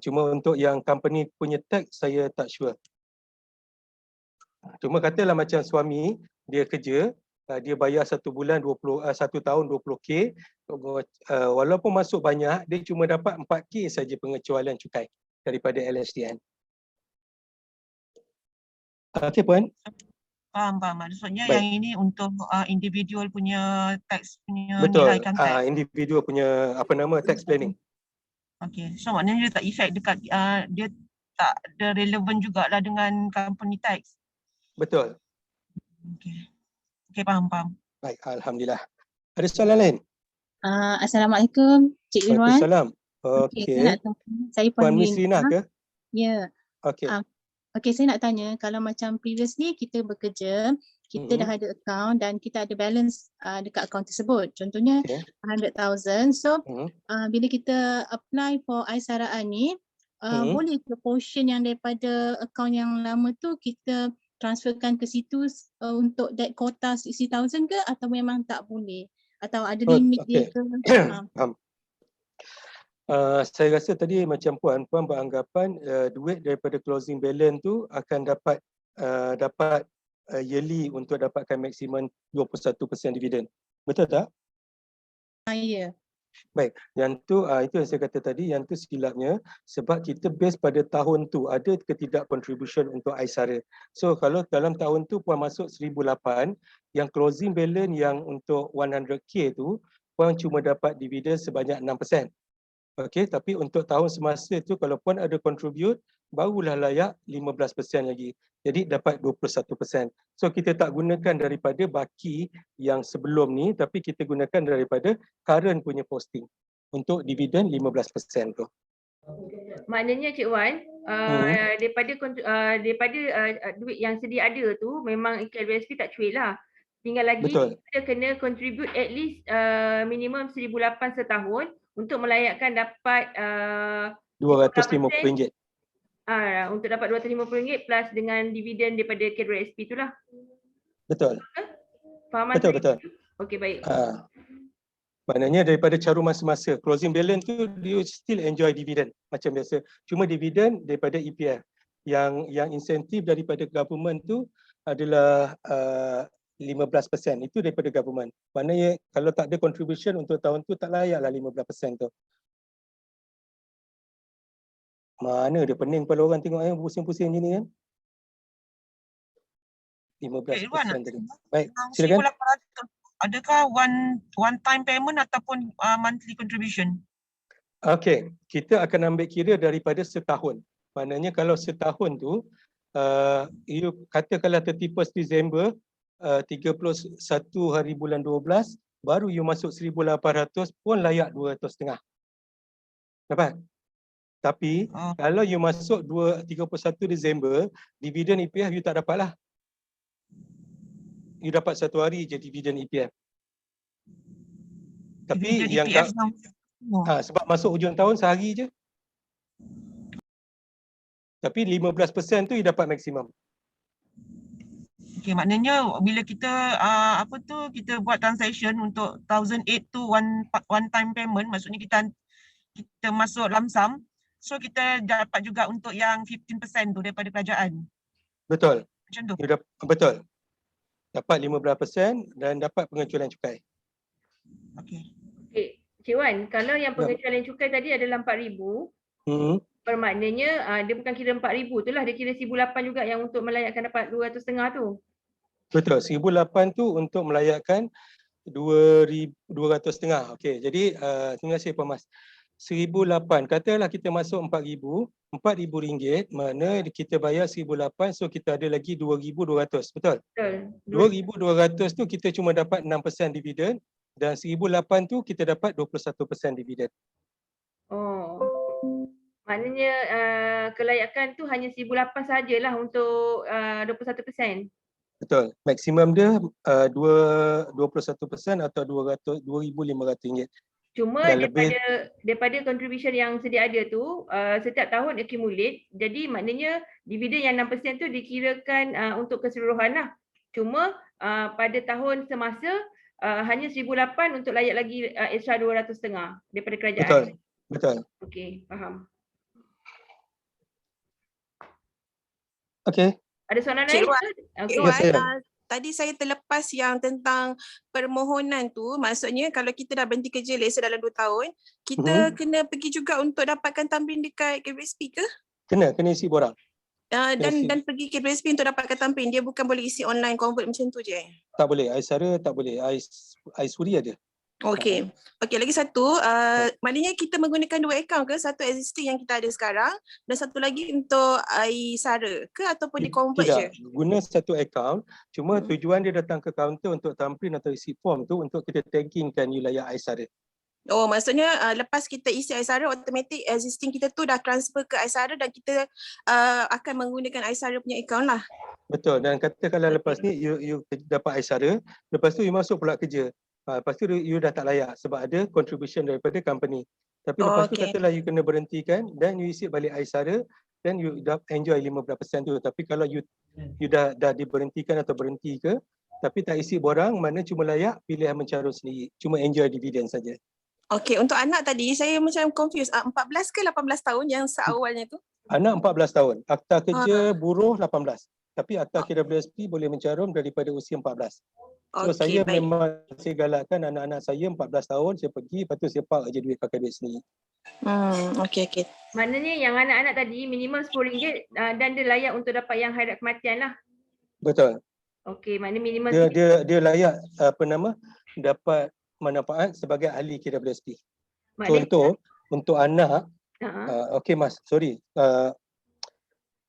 Cuma untuk yang company punya tax saya tak sure. Cuma katalah macam suami dia kerja, dia bayar satu tahun 20k, walaupun masuk banyak, dia cuma dapat 4k saja pengecualian cukai daripada LHDN. Okey Puan. Faham. Maksudnya Baik. yang ini untuk individual punya tax punya Betul. nilai income tax. Individual punya tax planning. Okey. So maknanya dia tak effect dekat dia tak ada relevan jugalah dengan company tax. Betul. Okey, faham. Baik, alhamdulillah. Ada soalan lain? Assalamualaikum Cik Irwan. Waalaikumsalam. Okey. Saya Puan Miss Rina ke? Ya. Okey. Okey, saya nak tanya, kalau macam previously kita bekerja, kita dah ada account dan kita ada balance dekat account tersebut. Contohnya 100,000. So bila kita apply for Aisaraan ni, boleh ke portion yang daripada account yang lama tu kita transferkan ke situ untuk that quota 60,000 ke atau memang tak boleh? atau ada limit dia ke? Faham. Saya rasa tadi macam puan beranggapan duit daripada closing balance tu akan dapat yearly untuk dapatkan maksimum 21% dividen. Betul tak? Ya. Baik, yang tu itu yang saya kata tadi, yang tu silapnya sebab kita base pada tahun tu ada ke tidak contribution untuk Aisara. So kalau dalam tahun tu puan masuk 1,008, yang closing balance yang untuk 100k tu puan cuma dapat dividen sebanyak 6%. Okey, tapi untuk tahun semasa tu kalau puan ada contribute barulah layak 15% lagi. Jadi dapat 21%. So kita tak gunakan daripada baki yang sebelum ni, tapi kita gunakan daripada current punya posting untuk dividen 15% tu. Maknanya Cik Wan, daripada duit yang sedia ada tu memang KWSP tak cuil lah. Tinggal lagi Betul. kita kena contribute at least minimum 1,008 setahun untuk melayakkan dapat RM250. Untuk dapat RM250 plus dengan dividen daripada KWSP tu lah. Betul. Fahaman Betul, saya? betul. Okey, baik. Maknanya daripada cara masa-masa closing balance tu you still enjoy dividen macam biasa. Cuma dividen daripada EPF. Yang insentif daripada government tu adalah 15%. Itu daripada government. Maknanya kalau tak ada contribution untuk tahun tu tak layaklah 15% tu. Mana dia pening kepala orang tengok pusing-pusing macam ni kan. 15% tadi. Baik, silakan. 1,800 adakah one time payment ataupun monthly contribution? Okey, kita akan ambil kira daripada setahun. Maknanya kalau setahun tu you katakanlah 31 Disember 31 hari bulan 12 baru you masuk 1,800 pun layak 200.5. Dapat? Tapi kalau you masuk 31 Disember dividen EPF you tak dapat lah. You dapat satu hari je dividen EPF. Tapi Dividen yang EPF sebab masuk hujung tahun sehari je. Tapi 15% tu you dapat maksimum. Okey, maknanya bila kita kita buat transaction untuk 1,008 tu one time payment, maksudnya kita masuk lump sum, so kita dapat juga untuk yang 15% tu daripada kerajaan. Betul. Macam tu. Betul. Dapat 15% dan dapat pengecualian cukai. Okey. Okey, Cik Wan, kalau yang pengecualian cukai tadi adalah 4,000, bermaknanya dia bukan kira 4,000 tu lah, dia kira 1,008 juga yang untuk melayakkan dapat 200.5 tu. Betul, 1,008 tu untuk melayakkan 200.5. Okey, jadi terima kasih Puan Mas. 1,008, katalah kita masuk 4,000, RM4,000, mana kita bayar 1,008, so kita ada lagi 2,200, betul? Betul. 2,200 tu kita cuma dapat 6% dividen dan 1,008 tu kita dapat 21% dividen. Oh. Maknanya kelayakan tu hanya 1,008 sajalah untuk 21%. Betul. Maksimum dia 21% atau RM2,500. Cuma daripada contribution yang sedia ada tu setiap tahun accumulate, jadi maknanya dividen yang 6% tu dikirakan untuk keseluruhan lah. Cuma pada tahun semasa hanya 1,008 untuk layak lagi extra 200.5 daripada kerajaan. Betul. Okey, faham. Okey. Ada soalan lain? Cik Wan, tadi saya terlepas yang tentang permohonan tu, maksudnya kalau kita dah berhenti kerja let's say dalam 2 tahun, kita kena pergi juga untuk dapatkan tampin dekat KWSP ke? Kena isi borang. Dan pergi KWSP untuk dapatkan tampin, dia bukan boleh isi online convert macam tu je? Tak boleh, Aisara tak boleh, Aisuri ada. Okey. Okey, lagi satu, maknanya kita menggunakan 2 akaun ke? Satu existing yang kita ada sekarang dan satu lagi untuk Aisara ke ataupun di-convert je? Tidak, guna satu akaun, cuma tujuan dia datang ke kaunter untuk tampin atau isi form tu untuk kita taggingkan wilayah Aisara. Oh, maksudnya lepas kita isi Aisara, automatik existing kita tu dah transfer ke Aisara dan kita akan menggunakan Aisara punya akaun lah. Betul, dan katakanlah lepas ni you dapat Aisara, lepas tu you masuk pula kerja. Lepas tu you dah tak layak sebab ada contribution daripada company. Tapi lepas tu katalah you kena berhentikan dan you isi balik Aisara dan you dah enjoy 15% tu. Tapi kalau you dah diberhentikan atau berhenti ke, tapi tak isi borang, mana cuma layak pilihan mencarum sendiri. Cuma enjoy dividen saja. Okey, untuk anak tadi saya macam confused. 14 ke 18 tahun yang seawalnya tu? Anak 14 tahun, akta kerja buruh 18. Tapi akta KWSP boleh mencarum daripada usia 14. So saya baik. memang saya galakkan anak-anak saya 14 tahun saya pergi, lepas tu saya park je duit pakai duit sendiri. Okey. Maknanya yang anak-anak tadi minimum RM10 dan dia layak untuk dapat yang hairat kematian lah. Betul. Okey, maknanya minimum Dia layak dapat manfaat sebagai ahli KWSP. Contoh untuk anak, okey Mas, sorry.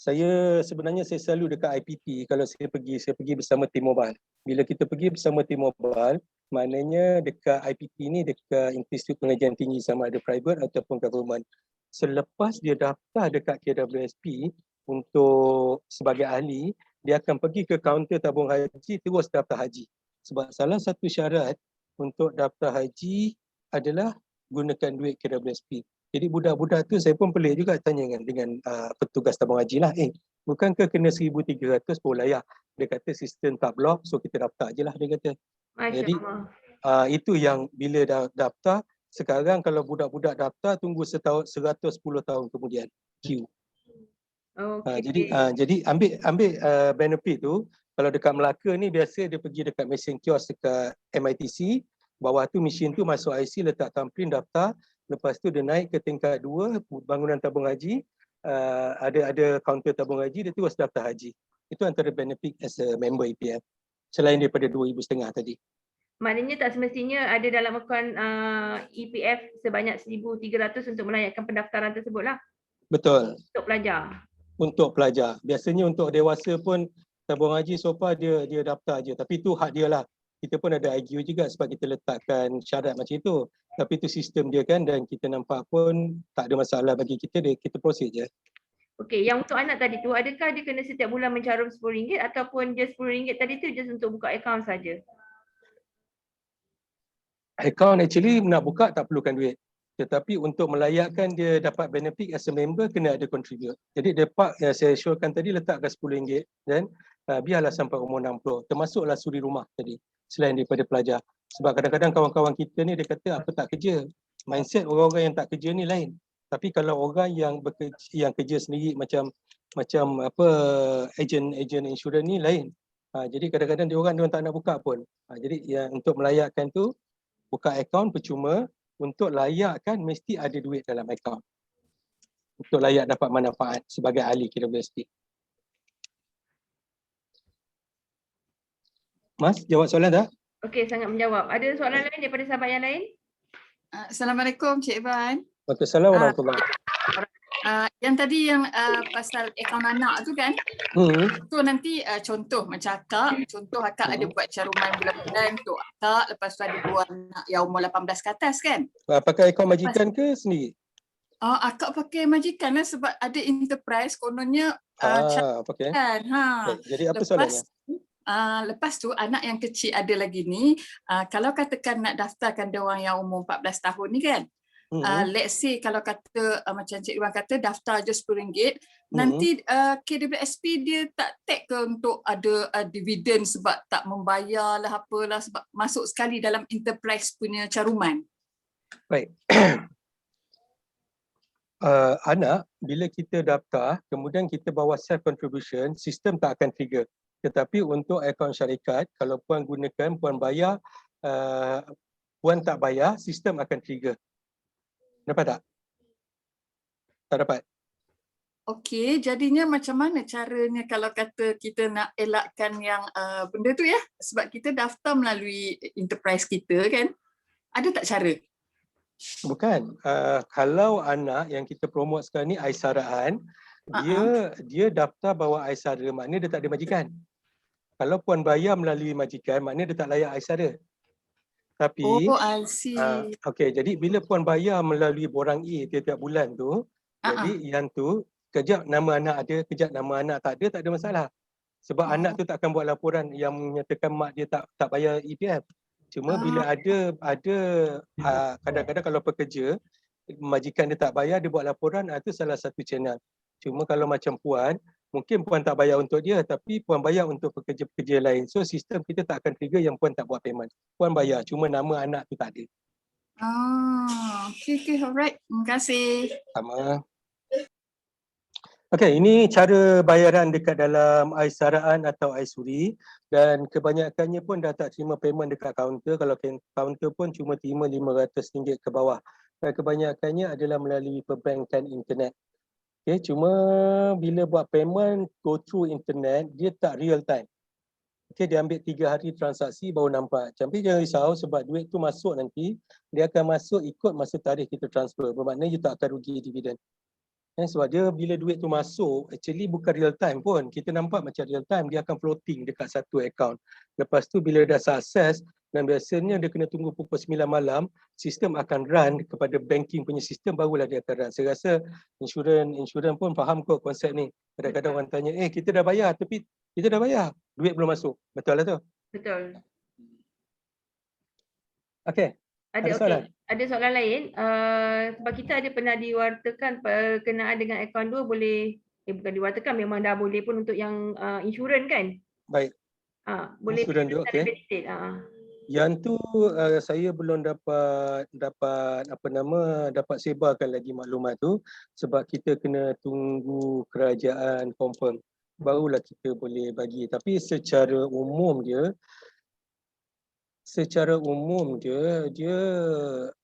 Saya sebenarnya saya selalu dekat IPT kalau saya pergi bersama tim mobile. Bila kita pergi bersama tim mobile, maknanya dekat IPT ni dekat Institut Pengajian Tinggi sama ada private ataupun government. Selepas dia daftar dekat KWSP untuk sebagai ahli, dia akan pergi ke kaunter tabung haji terus daftar haji. Sebab salah satu syarat untuk daftar haji adalah gunakan duit KWSP. Jadi budak-budak tu saya pun pelik juga tanya dengan petugas tabung haji lah. Bukankah kena 1,300 pun layak? Dia kata sistem tak blok, so kita daftar je lah dia kata. Jadi itu yang bila dah daftar, sekarang kalau budak-budak daftar tunggu 110 tahun kemudian queue. Jadi ambil benefit tu. Kalau dekat Melaka ni biasa dia pergi dekat mesin kios dekat MITC, bawah tu mesin tu masuk IC, letak thumbprint, daftar. Lepas tu dia naik ke tingkat 2 bangunan tabung haji, ada kaunter tabung haji, dia terus daftar haji. Itu antara benefit as a member EPF selain daripada 2,500 tadi. Maknanya tak semestinya ada dalam akaun EPF sebanyak 1,300 untuk melayakkan pendaftaran tersebut lah. Betul. Untuk pelajar. Untuk pelajar. Biasanya untuk dewasa pun tabung haji so far dia daftar je. Tapi itu hak dia lah. Kita pun ada IGU juga sebab kita letakkan syarat macam itu. Tapi itu sistem dia kan dan kita nampak pun tak ada masalah bagi kita, kita proceed je. Okey, yang untuk anak tadi tu, adakah dia kena setiap bulan mencarum RM10 ataupun dia RM10 tadi tu just untuk buka akaun saja? Akaun actually nak buka tak perlukan duit. Tetapi untuk melayakkan dia dapat benefit as a member kena ada contribute. Jadi depak yang saya showkan tadi letakkan RM10 dan biarlah sampai umur 60. Termasuklah suri rumah tadi selain daripada pelajar. Sebab kadang-kadang kawan-kawan kita ni dia kata apa tak kerja. Mindset orang-orang yang tak kerja ni lain. Tapi kalau orang yang kerja sendiri macam apa ejen insurans ni lain. Jadi kadang-kadang dia orang tak nak buka pun. Jadi yang untuk melayakkan tu buka akaun percuma, untuk layakkan mesti ada duit dalam akaun. Untuk layak dapat manfaat sebagai ahli KWSP. Mas, jawab soalan tak? Okey, sangat menjawab. Ada soalan lain daripada sahabat yang lain? Assalamualaikum Cik Iban. Waalaikumsalam warahmatullahi. Yang tadi yang pasal akaun anak tu kan, tu nanti contoh macam akak ada buat caruman bulan-bulan untuk akak, lepas tu ada dua anak yang umur 18 ke atas kan. Pakai akaun majikan ke sendiri? Akak pakai majikan lah sebab ada enterprise kononnya okay. Kan. Jadi apa soalannya? Lepas tu anak yang kecil ada lagi ni, kalau katakan nak daftarkan dia orang yang umur 14 tahun ni kan, let's say kalau kata macam Cik Iwan kata daftar je RM10, nanti KWSP dia tak tag ke untuk ada dividen sebab tak membayar lah apalah sebab masuk sekali dalam enterprise punya caruman. Baik. Anak bila kita daftar kemudian kita bawa self contribution, sistem tak akan trigger. Tetapi untuk akaun syarikat, kalau puan gunakan, puan bayar, puan tak bayar, sistem akan trigger. Dapat tak? Tak dapat? Okey, jadinya macam mana caranya kalau kata kita nak elakkan yang benda tu ya? Sebab kita daftar melalui enterprise kita kan? Ada tak cara? Bukan. Kalau anak yang kita promote sekarang ni Aisaraan, dia daftar bawa Aisara, maknanya dia tak ada majikan. Kalau puan bayar melalui majikan, maknanya dia tak layak Aisara. Tapi I see. Okey, jadi bila puan bayar melalui borang E tiap-tiap bulan tu, jadi yang tu kejap nama anak ada, kejap nama anak tak ada masalah. Sebab anak tu tak akan buat laporan yang menyatakan mak dia tak bayar EPF. Cuma bila ada kadang-kadang kalau pekerja majikan dia tak bayar, dia buat laporan, itu salah satu channel. Cuma kalau macam puan Mungkin puan tak bayar untuk dia tapi puan bayar untuk pekerja-pekerja lain. So sistem kita tak akan trigger yang puan tak buat payment. Puan bayar, cuma nama anak tu tak ada. Okay, alright. Terima kasih. Sama. Okey, ini cara bayaran dekat dalam Aisaraan atau Aisuri dan kebanyakannya pun dah tak terima payment dekat kaunter. Kalau kaunter pun cuma terima RM500 ke bawah. Dan kebanyakannya adalah melalui perbankan internet. Okey, cuma bila buat payment go through internet, dia tak real time. Okey, dia ambil 3 hari transaksi baru nampak. Tapi jangan risau sebab duit tu masuk nanti, dia akan masuk ikut masa tarikh kita transfer. Bermakna you tak akan rugi dividen. Sebab dia bila duit tu masuk, actually bukan real time pun. Kita nampak macam real time, dia akan floating dekat satu account. Lepas tu bila dah sukses, dan biasanya dia kena tunggu pukul 9 malam, sistem akan run kepada banking punya sistem, barulah dia akan run. Saya rasa insurans pun faham kot konsep ni. Kadang-kadang orang tanya, kita dah bayar tapi kita dah bayar, duit belum masuk. Betul lah tu? Betul. Okey. Ada soalan lain. Sebab kita ada pernah diwartakan berkenaan dengan akaun 2 boleh, bukan diwartakan, memang dah boleh pun untuk yang insurans kan? Baik. Boleh insurans tu, okey. Yang tu saya belum dapat sebarkan lagi maklumat tu sebab kita kena tunggu kerajaan confirm. Barulah kita boleh bagi. Tapi secara umum dia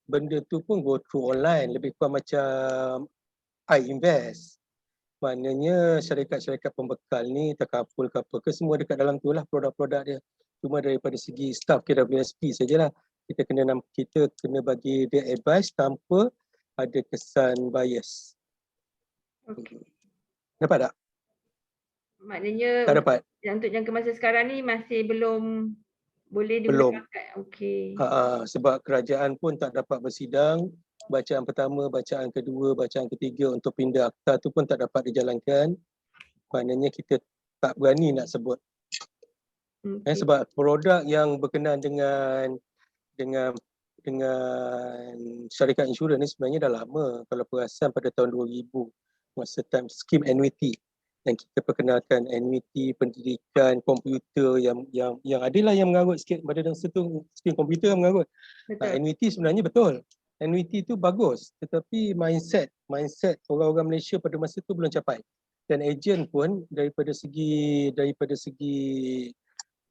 benda tu pun go through online, lebih kurang macam iInvest. Maknanya syarikat-syarikat pembekal ni, Takaful ke apa ke, semua dekat dalam tu lah produk-produk dia. Cuma daripada segi staff KWSP sajalah kita kena bagi dia advice tanpa ada kesan bias. Okay. Dapat tak? Maknanya tak dapat. Untuk jangka masa sekarang ni masih belum boleh digunakan. Okey. Sebab kerajaan pun tak dapat bersidang. Bacaan pertama, bacaan kedua, bacaan ketiga untuk pindah akta tu pun tak dapat dijalankan. Maknanya kita tak berani nak sebut. Sebab produk yang berkenaan dengan syarikat insurans ni sebenarnya dah lama. Kalau perasan pada tahun 2000 masa time scheme annuity yang kita perkenalkan annuity pendidikan komputer yang adalah yang mengarut sikit pada masa tu scheme komputer yang mengarut. Annuity sebenarnya betul. Annuity tu bagus tetapi mindset orang-orang Malaysia pada masa tu belum capai. Dan ejen pun daripada segi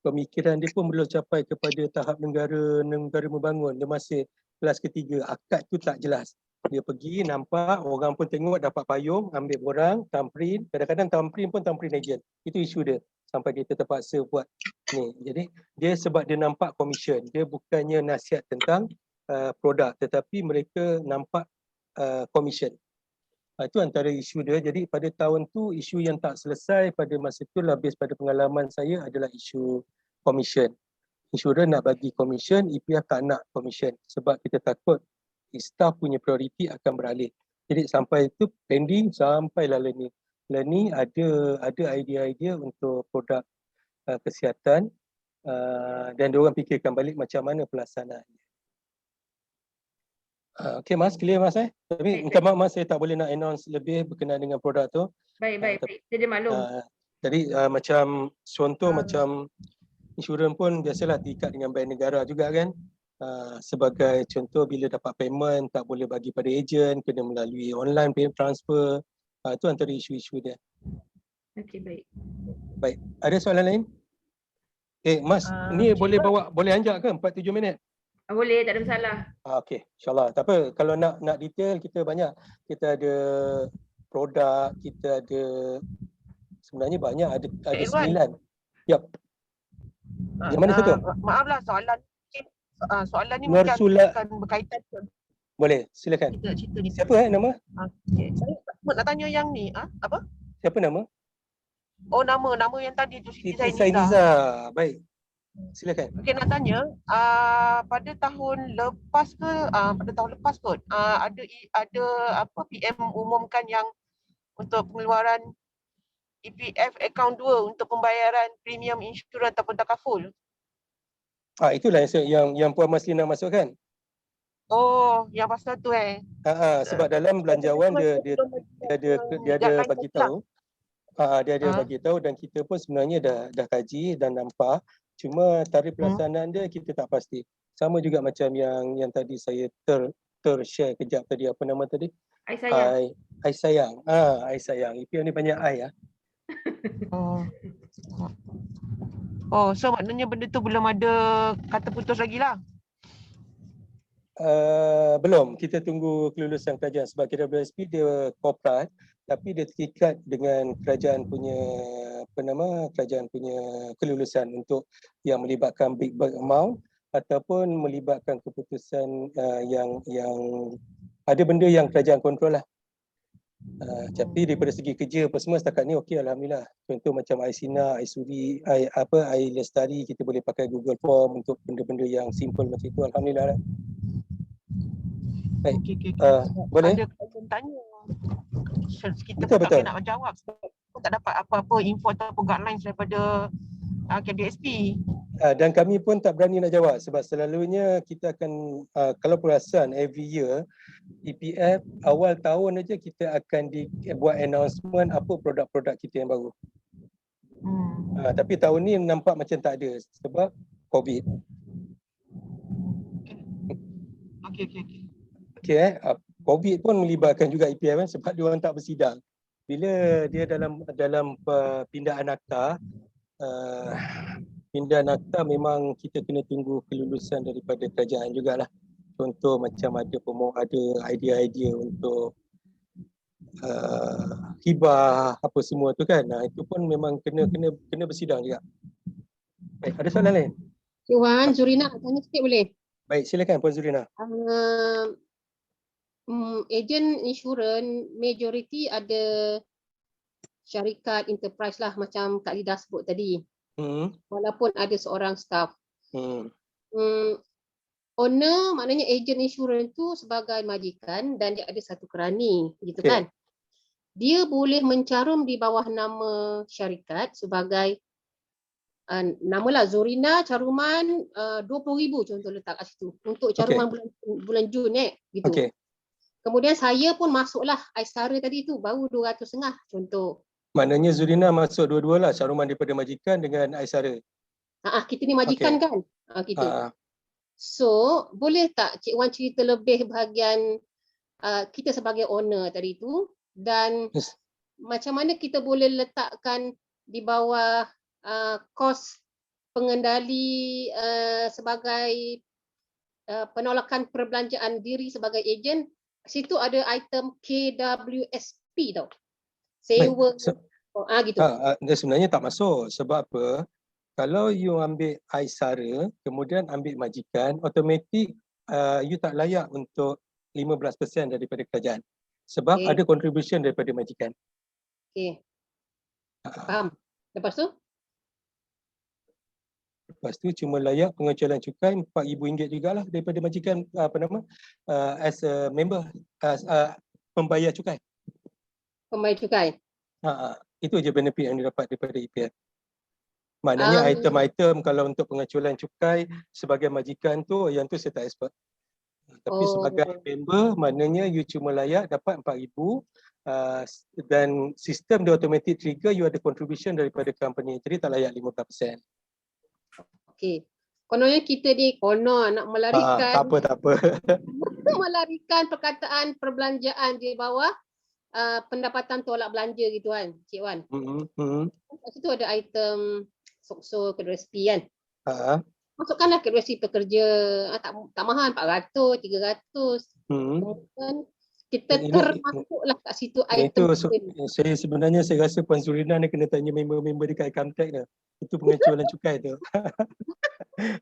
pemikiran dia pun belum capai kepada tahap negara membangun. Dia masih kelas ketiga, akad tu tak jelas. Dia pergi nampak orang pun tengok dapat payung, ambil borang, thumbprint, kadang-kadang thumbprint pun thumbprint ejen. Itu isu dia sampai kita terpaksa buat ni. Jadi dia sebab dia nampak komisen, dia bukannya nasihat tentang produk tetapi mereka nampak komisen. Itu antara isu dia. Jadi pada tahun tu isu yang tak selesai pada masa tu lebih pada pengalaman saya adalah isu komisen. Insurans nak bagi komisen, EPF tak nak komisen sebab kita takut staff punya prioriti akan beralih. Jadi sampai itu pending sampailah learning. Learning ada idea-idea untuk produk kesihatan dan diorang fikirkan balik macam mana pelaksanaannya. Okey Mas, clear Mas Tapi minta maaf Mas, saya tak boleh nak announce lebih berkenaan dengan produk tu. Baik. Jadi maklum. Jadi macam contoh macam insurans pun biasalah diikat dengan bank negara juga kan. Sebagai contoh bila dapat payment tak boleh bagi pada ejen, kena melalui online payment transfer. Itu antara isu-isu dia. Okey, baik. Ada soalan lain? Mas, ni boleh anjak ke 47 minit? Boleh, tak ada masalah. Okey, insyaAllah. Tak apa, kalau nak detail kita banyak. Kita ada produk, kita ada sebenarnya banyak, ada 9. Yap. Yang mana satu? Maaflah soalan ni mungkin akan berkaitan. Boleh, silakan. Cerita ni. Siapa nama? Saya nak tanya yang ni. Apa? Siapa nama? Oh, nama yang tadi tu Siti Sainiza. Baik. Silakan. Okey, nak tanya pada tahun lepas kot ada apa PM umumkan yang untuk pengeluaran EPF akaun 2 untuk pembayaran premium insurans ataupun takaful. Itulah yang Puan Maslina masukkan. Oh, yang pasal tu sebab dalam belanjawan dia ada bagi tahu. Dia ada bagi tahu dan kita pun sebenarnya dah kaji dan nampak. Cuma tarikh pelaksanaan dia kita tak pasti. Sama juga macam yang tadi saya share kejap tadi, apa nama tadi? Ai sayang. Ai sayang. Ai sayang. IPM ni banyak ai . So maknanya benda tu belum ada kata putus lagi lah. Belum, kita tunggu kelulusan kerajaan sebab KWSP dia korporat tapi dia terikat dengan kerajaan punya kerajaan punya kelulusan untuk yang melibatkan big amount ataupun melibatkan keputusan yang ada benda yang kerajaan kontrol lah. Tapi daripada segi kerja apa semua setakat ni okey, alhamdulillah. Contoh macam iSina, iSuri, iLestari, kita boleh pakai Google Form untuk benda-benda yang simple macam itu, alhamdulillah lah. Baik. Boleh? Ada yang tanya. Kita Betul. tak nak jawab sebab kita tak dapat apa-apa info ataupun guidelines daripada KWSP. Dan kami pun tak berani nak jawab sebab selalunya kita akan kalau perasan every year EPF awal tahun aja kita akan buat announcement apa produk-produk kita yang baru. Tapi tahun ni nampak macam tak ada sebab COVID. Okey. COVID pun melibatkan juga EPF kan sebab dia orang tak bersidang. Bila dia dalam pindaan akta, pindaan akta memang kita kena tunggu kelulusan daripada kerajaan jugalah. Contoh macam ada idea-idea untuk hibah apa semua tu kan. Itu pun memang kena bersidang juga. Baik, ada soalan lain? Cik Wan, Zurina nak tanya sikit boleh? Baik, silakan Puan Zurina. Agent insurans majority ada syarikat enterprise lah macam Kak Lida sebut tadi. Walaupun ada seorang staff. Owner maknanya agent insurans tu sebagai majikan dan dia ada satu kerani gitu kan. Dia boleh mencarum di bawah nama syarikat sebagai namalah Zurina caruman 20,000 contoh letak kat situ untuk caruman bulan Jun gitu. Kemudian saya pun masuklah Aisara tadi tu baru 200,000 contoh. Maknanya Zurina masuk dua-dua lah, caruman daripada majikan dengan Aisara. Kita ni majikan kan? Gitu. So, boleh tak Cik Wan cerita lebih bahagian kita sebagai owner tadi tu dan macam mana kita boleh letakkan di bawah kos pengendali sebagai penolakan perbelanjaan diri sebagai ejen. Situ ada item KWSP tau. Sewa gitu. Dia sebenarnya tak masuk sebab apa? Kalau you ambil Aisara kemudian ambil majikan, automatik you tak layak untuk 15% daripada kerajaan. Sebab ada contribution daripada majikan. Faham. Lepas tu cuma layak pengecualian cukai RM4,000 jugalah daripada majikan as a member, pembayar cukai. Itu je benefit yang didapat daripada EPF. Maknanya item-item kalau untuk pengecualian cukai sebagai majikan tu, yang tu saya tak expert. Tapi sebagai member, maknanya you cuma layak dapat RM4,000 dan sistem dia automatic trigger you ada contribution daripada company. Jadi tak layak 15%. Kononnya kita ni nak melarikan tak apa. melarikan perkataan perbelanjaan di bawah pendapatan tolak belanja gitu kan, Cik Wan. Kat situ ada item SOKSO KWSP kan. Masukkanlah KWSP pekerja, tak mahal 400, 300. Kemudian kita termasuklah kat situ item. Saya rasa Puan Zurina ni kena tanya member-member dekat Income Tax dah. Itu pengecualian cukai tu.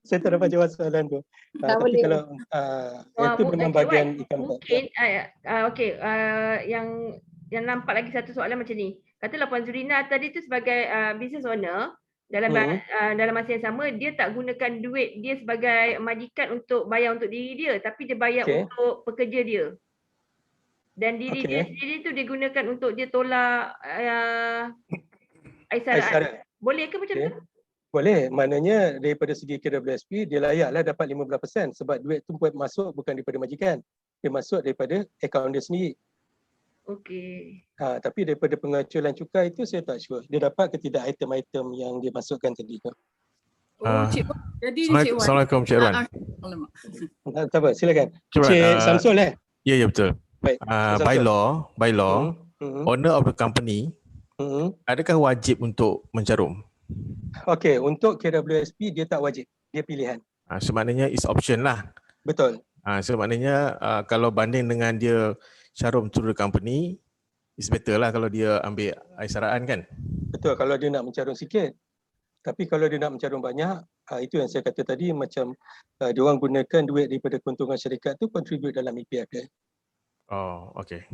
Saya tak dapat jawab soalan tu. Tapi kalau itu memang bahagian Income Tax. Mungkin yang nampak lagi satu soalan macam ni. Katalah Puan Zurina tadi tu sebagai business owner dalam masa yang sama dia tak gunakan duit dia sebagai majikan untuk bayar untuk diri dia, tapi dia bayar untuk pekerja dia. Dan diri dia sendiri tu digunakan untuk dia tolak Aisara. Boleh ke macam tu? Boleh. Maknanya daripada segi KWSP dia layaklah dapat 15% sebab duit tu masuk bukan daripada majikan. Dia masuk daripada akaun dia sendiri. Okey. Tapi daripada pengaculan cukai itu saya tak sure. Dia dapat ke tidak item-item yang dia masukkan tadi tu. Oh, Cik Wan. Jadi ni Cik Wan. Assalamualaikum Cik Wan. Alamak. Tak apa, silakan. Cik Wan, Cik Samsul Ya, ya betul. Baik. By law, owner of the company adakah wajib untuk mencarum? Okey, untuk KWSP dia tak wajib. Dia pilihan. Semaknanya is option lah. Betul. Semaknanya kalau banding dengan dia carum through the company, is better lah kalau dia ambil aisaraan kan? Betul, kalau dia nak mencarum sikit. Tapi kalau dia nak mencarum banyak, itu yang saya kata tadi, macam dia orang gunakan duit daripada keuntungan syarikat tu contribute dalam EPF dia. Oh, okay.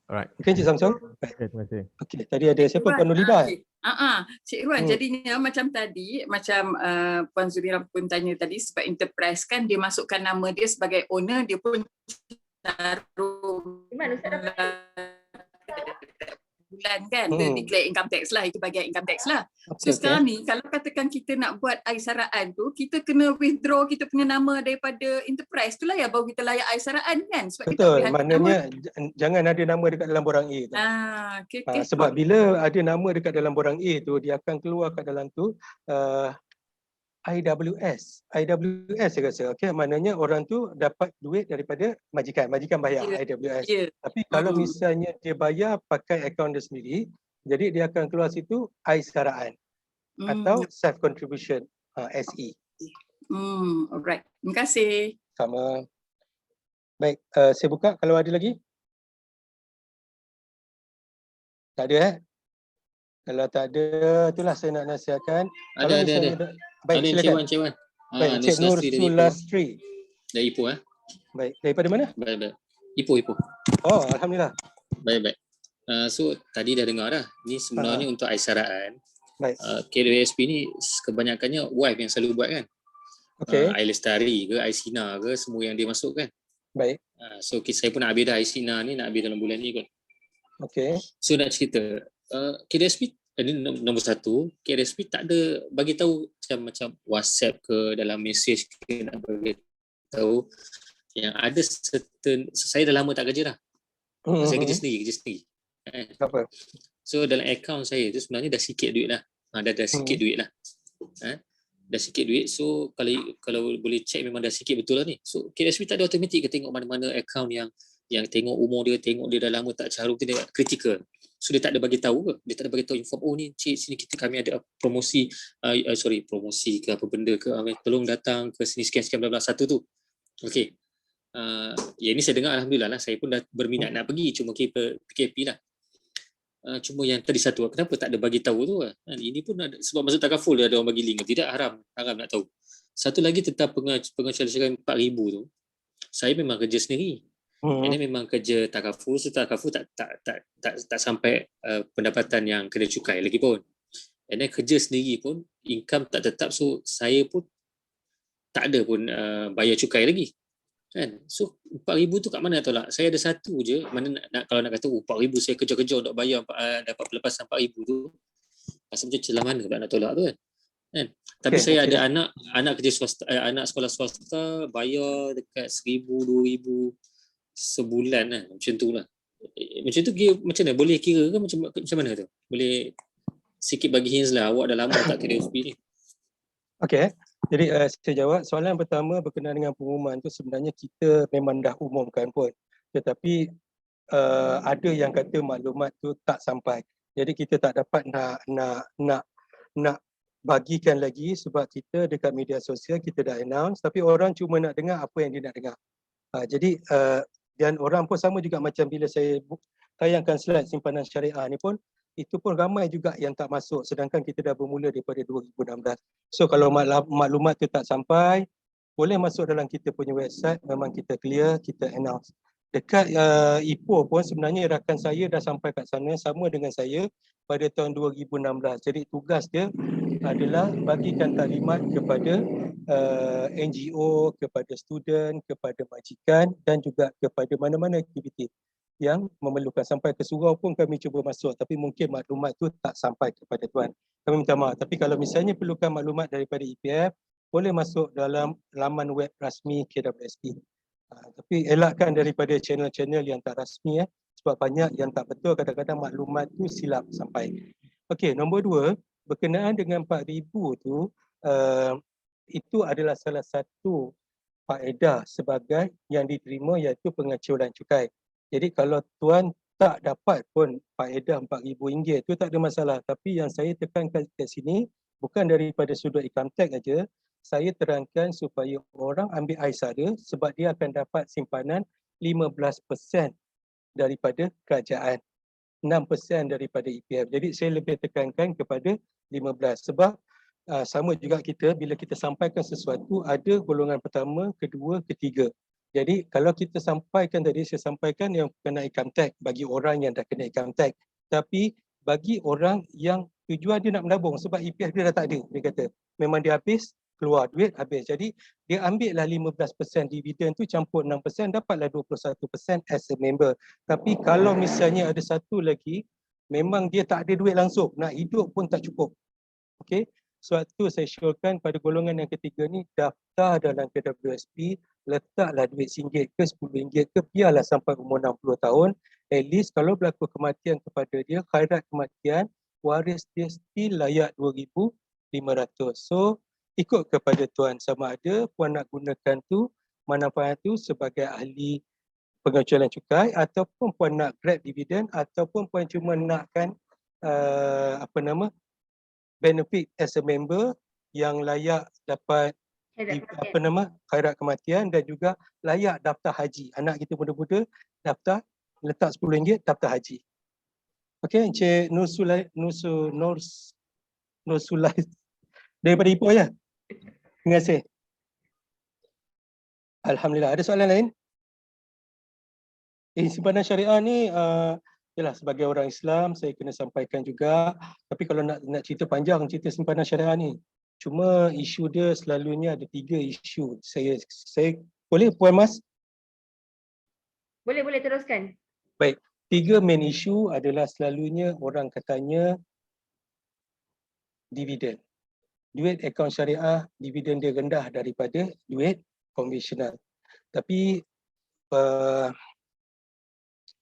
Alright. Okay, Cik Samsul? Okay, terima kasih. Okay, tadi ada siapa? Puan Nurlidah? Cik Irwan, jadinya macam tadi, macam Puan Zurira pun tanya tadi, sebab enterprise kan dia masukkan nama dia sebagai owner, dia pun taruh bulan kan, dia declare income tax lah, itu bagian income tax lah. So sekarang ni, kalau katakan kita nak buat aisaraan tu, kita kena withdraw kita punya nama daripada enterprise tu lah ya, baru kita layak aisaraan kan. Sebab betul, kita maknanya jangan ada nama dekat dalam borang A tu. Okay. Sebab bila ada nama dekat dalam borang A tu, dia akan keluar kat dalam tu IWS saya rasa. Okay, maknanya orang tu dapat duit daripada majikan bayar IWS. Tapi kalau misalnya dia bayar pakai akaun dia sendiri, jadi dia akan keluar situ aisaraan atau self contribution SE. Alright. Terima kasih. Sama. Baik, saya buka kalau ada lagi. Tak ada Kalau tak ada, itulah saya nak nasihatkan. Ada. Baik, silakan. Cik Wan. Baik, Cik Nur Sulastri. Dari Ipoh Baik, daripada mana? Baik. Ipoh. Oh, alhamdulillah. Baik. So tadi dah dengar dah. Ni sebenarnya untuk aisaraan. Baik. KWSP ni kebanyakannya wife yang selalu buat kan. Okey. Ailestari ke, Aisina ke, semua yang dia masuk kan. Baik. So saya pun nak habis dah Aisina ni, nak habis dalam bulan ni kot. Okey. So nak cerita, KWSP ini nombor satu, KWSP tak ada bagi tahu macam WhatsApp ke dalam mesej ke, nak bagi tahu yang ada certain, saya dah lama tak kerja dah. Saya kerja sendiri. Apa? So dalam akaun saya tu sebenarnya dah sikit duit lah. Dah sikit duit lah. Dah sikit duit. So kalau boleh check memang dah sikit betul lah ni. So KWSP tak ada automatik ke tengok mana-mana akaun yang tengok umur dia, tengok dia dah lama tak carum tu dia critical. So dia tak ada bagi tahu ke? Dia tak ada bagi tahu inform, oh ni cik sini kami ada promosi promosi ke apa benda ke, tolong datang ke sini sekian bla bla satu tu. Okey. Ya ni saya dengar alhamdulillah lah, saya pun dah berminat nak pergi, cuma PKP lah. Cuma yang tadi satu, kenapa tak ada bagi tahu tu? Ini pun ada, sebab masa takaful ada orang bagi link. Tidak, haram nak tahu. Satu lagi tentang pengacara 4,000 tu, saya memang kerja sendiri. Ini memang kerja takaful, so takaful tak sampai pendapatan yang kena cukai lagi pun. And then kerja sendiri pun income tak tetap, so saya pun tak ada pun bayar cukai lagi. Kan? So 4,000 tu kat mana nak tolak? Saya ada satu je, mana kalau nak kata 4,000 saya kerja untuk bayar dapat pelepasan 4,000 tu. Rasa macam celah mana pula nak tolak tu kan? Tapi saya ada anak kerja swasta, anak sekolah swasta bayar dekat 1,000, 2,000 sebulan lah, macam tu lah. Macam tu macam mana? Boleh kira ke macam mana tu? Boleh sikit bagi hints lah, awak dah lama tak KWSP ni. Okey, jadi saya jawab soalan pertama berkenaan dengan pengumuman tu, sebenarnya kita memang dah umumkan pun. Tetapi ada yang kata maklumat tu tak sampai. Jadi kita tak dapat nak bagikan lagi sebab kita dekat media sosial kita dah announce, tapi orang cuma nak dengar apa yang dia nak dengar. Jadi dan orang pun sama juga macam bila saya tayangkan slide simpanan syariah ni pun, itu pun ramai juga yang tak masuk sedangkan kita dah bermula daripada 2016. So kalau maklumat tu tak sampai, boleh masuk dalam kita punya website, memang kita clear, kita announce. Dekat Ipoh pun sebenarnya rakan saya dah sampai kat sana sama dengan saya pada tahun 2016. Jadi tugas dia adalah bagikan taklimat kepada NGO, kepada student, kepada majikan dan juga kepada mana-mana aktiviti yang memerlukan. Sampai ke surau pun kami cuba masuk, tapi mungkin maklumat tu tak sampai kepada tuan. Kami minta maaf. Tapi kalau misalnya perlukan maklumat daripada EPF, boleh masuk dalam laman web rasmi KWSP. Tapi elakkan daripada channel-channel yang tak rasmi. sebab banyak yang tak betul, kadang-kadang maklumat tu silap sampai. Okey, nombor 2, berkenaan dengan 4,000 tu, itu adalah salah satu faedah sebagai yang diterima iaitu pengacuran cukai. Jadi kalau tuan tak dapat pun faedah RM4,000 tu tak ada masalah. Tapi yang saya tekankan kat sini bukan daripada sudut income tax aja, saya terangkan supaya orang ambil aisara sebab dia akan dapat simpanan 15% daripada kerajaan, 6% daripada EPF. Jadi saya lebih tekankan kepada 15 sebab sama juga kita bila kita sampaikan sesuatu ada golongan pertama, kedua, ketiga. Jadi kalau kita sampaikan tadi, saya sampaikan yang kena income tax bagi orang yang dah kena income tax. Tapi bagi orang yang tujuan dia nak menabung sebab EPF dia dah tak ada, dia kata memang dia habis, keluar duit habis. Jadi dia ambil lah 15% dividen tu campur 6%, dapatlah 21% as a member. Tapi kalau misalnya ada satu lagi, memang dia tak ada duit langsung, nak hidup pun tak cukup. Okey, sebab tu saya syorkan pada golongan yang ketiga ni, daftar dalam KWSP, letaklah duit RM1 ke RM10 ke, biarlah sampai umur 60 tahun. At least kalau berlaku kematian kepada dia, khairat kematian, waris dia still layak 2,500. So ikut kepada tuan sama ada puan nak gunakan tu, manfaat tu sebagai ahli pengacuran cukai ataupun puan nak grab dividen ataupun puan cuma nakkan benefit as a member yang layak dapat khairat kematian dan juga layak daftar haji. Anak kita muda-muda daftar, letak RM10 daftar haji. Okey, Encik Nursulai daripada Ipoh ya. Terima kasih. Alhamdulillah. Ada soalan lain? Simpanan syariah ni yalah, sebagai orang Islam saya kena sampaikan juga. Tapi kalau nak cerita panjang cerita simpanan syariah ni. Cuma isu dia selalunya ada 3 isu. Saya boleh Puan Mas? Boleh teruskan. Baik. 3 main isu adalah selalunya orang katanya dividen. Duit akaun syariah, dividen dia rendah daripada duit konvensional. Tapi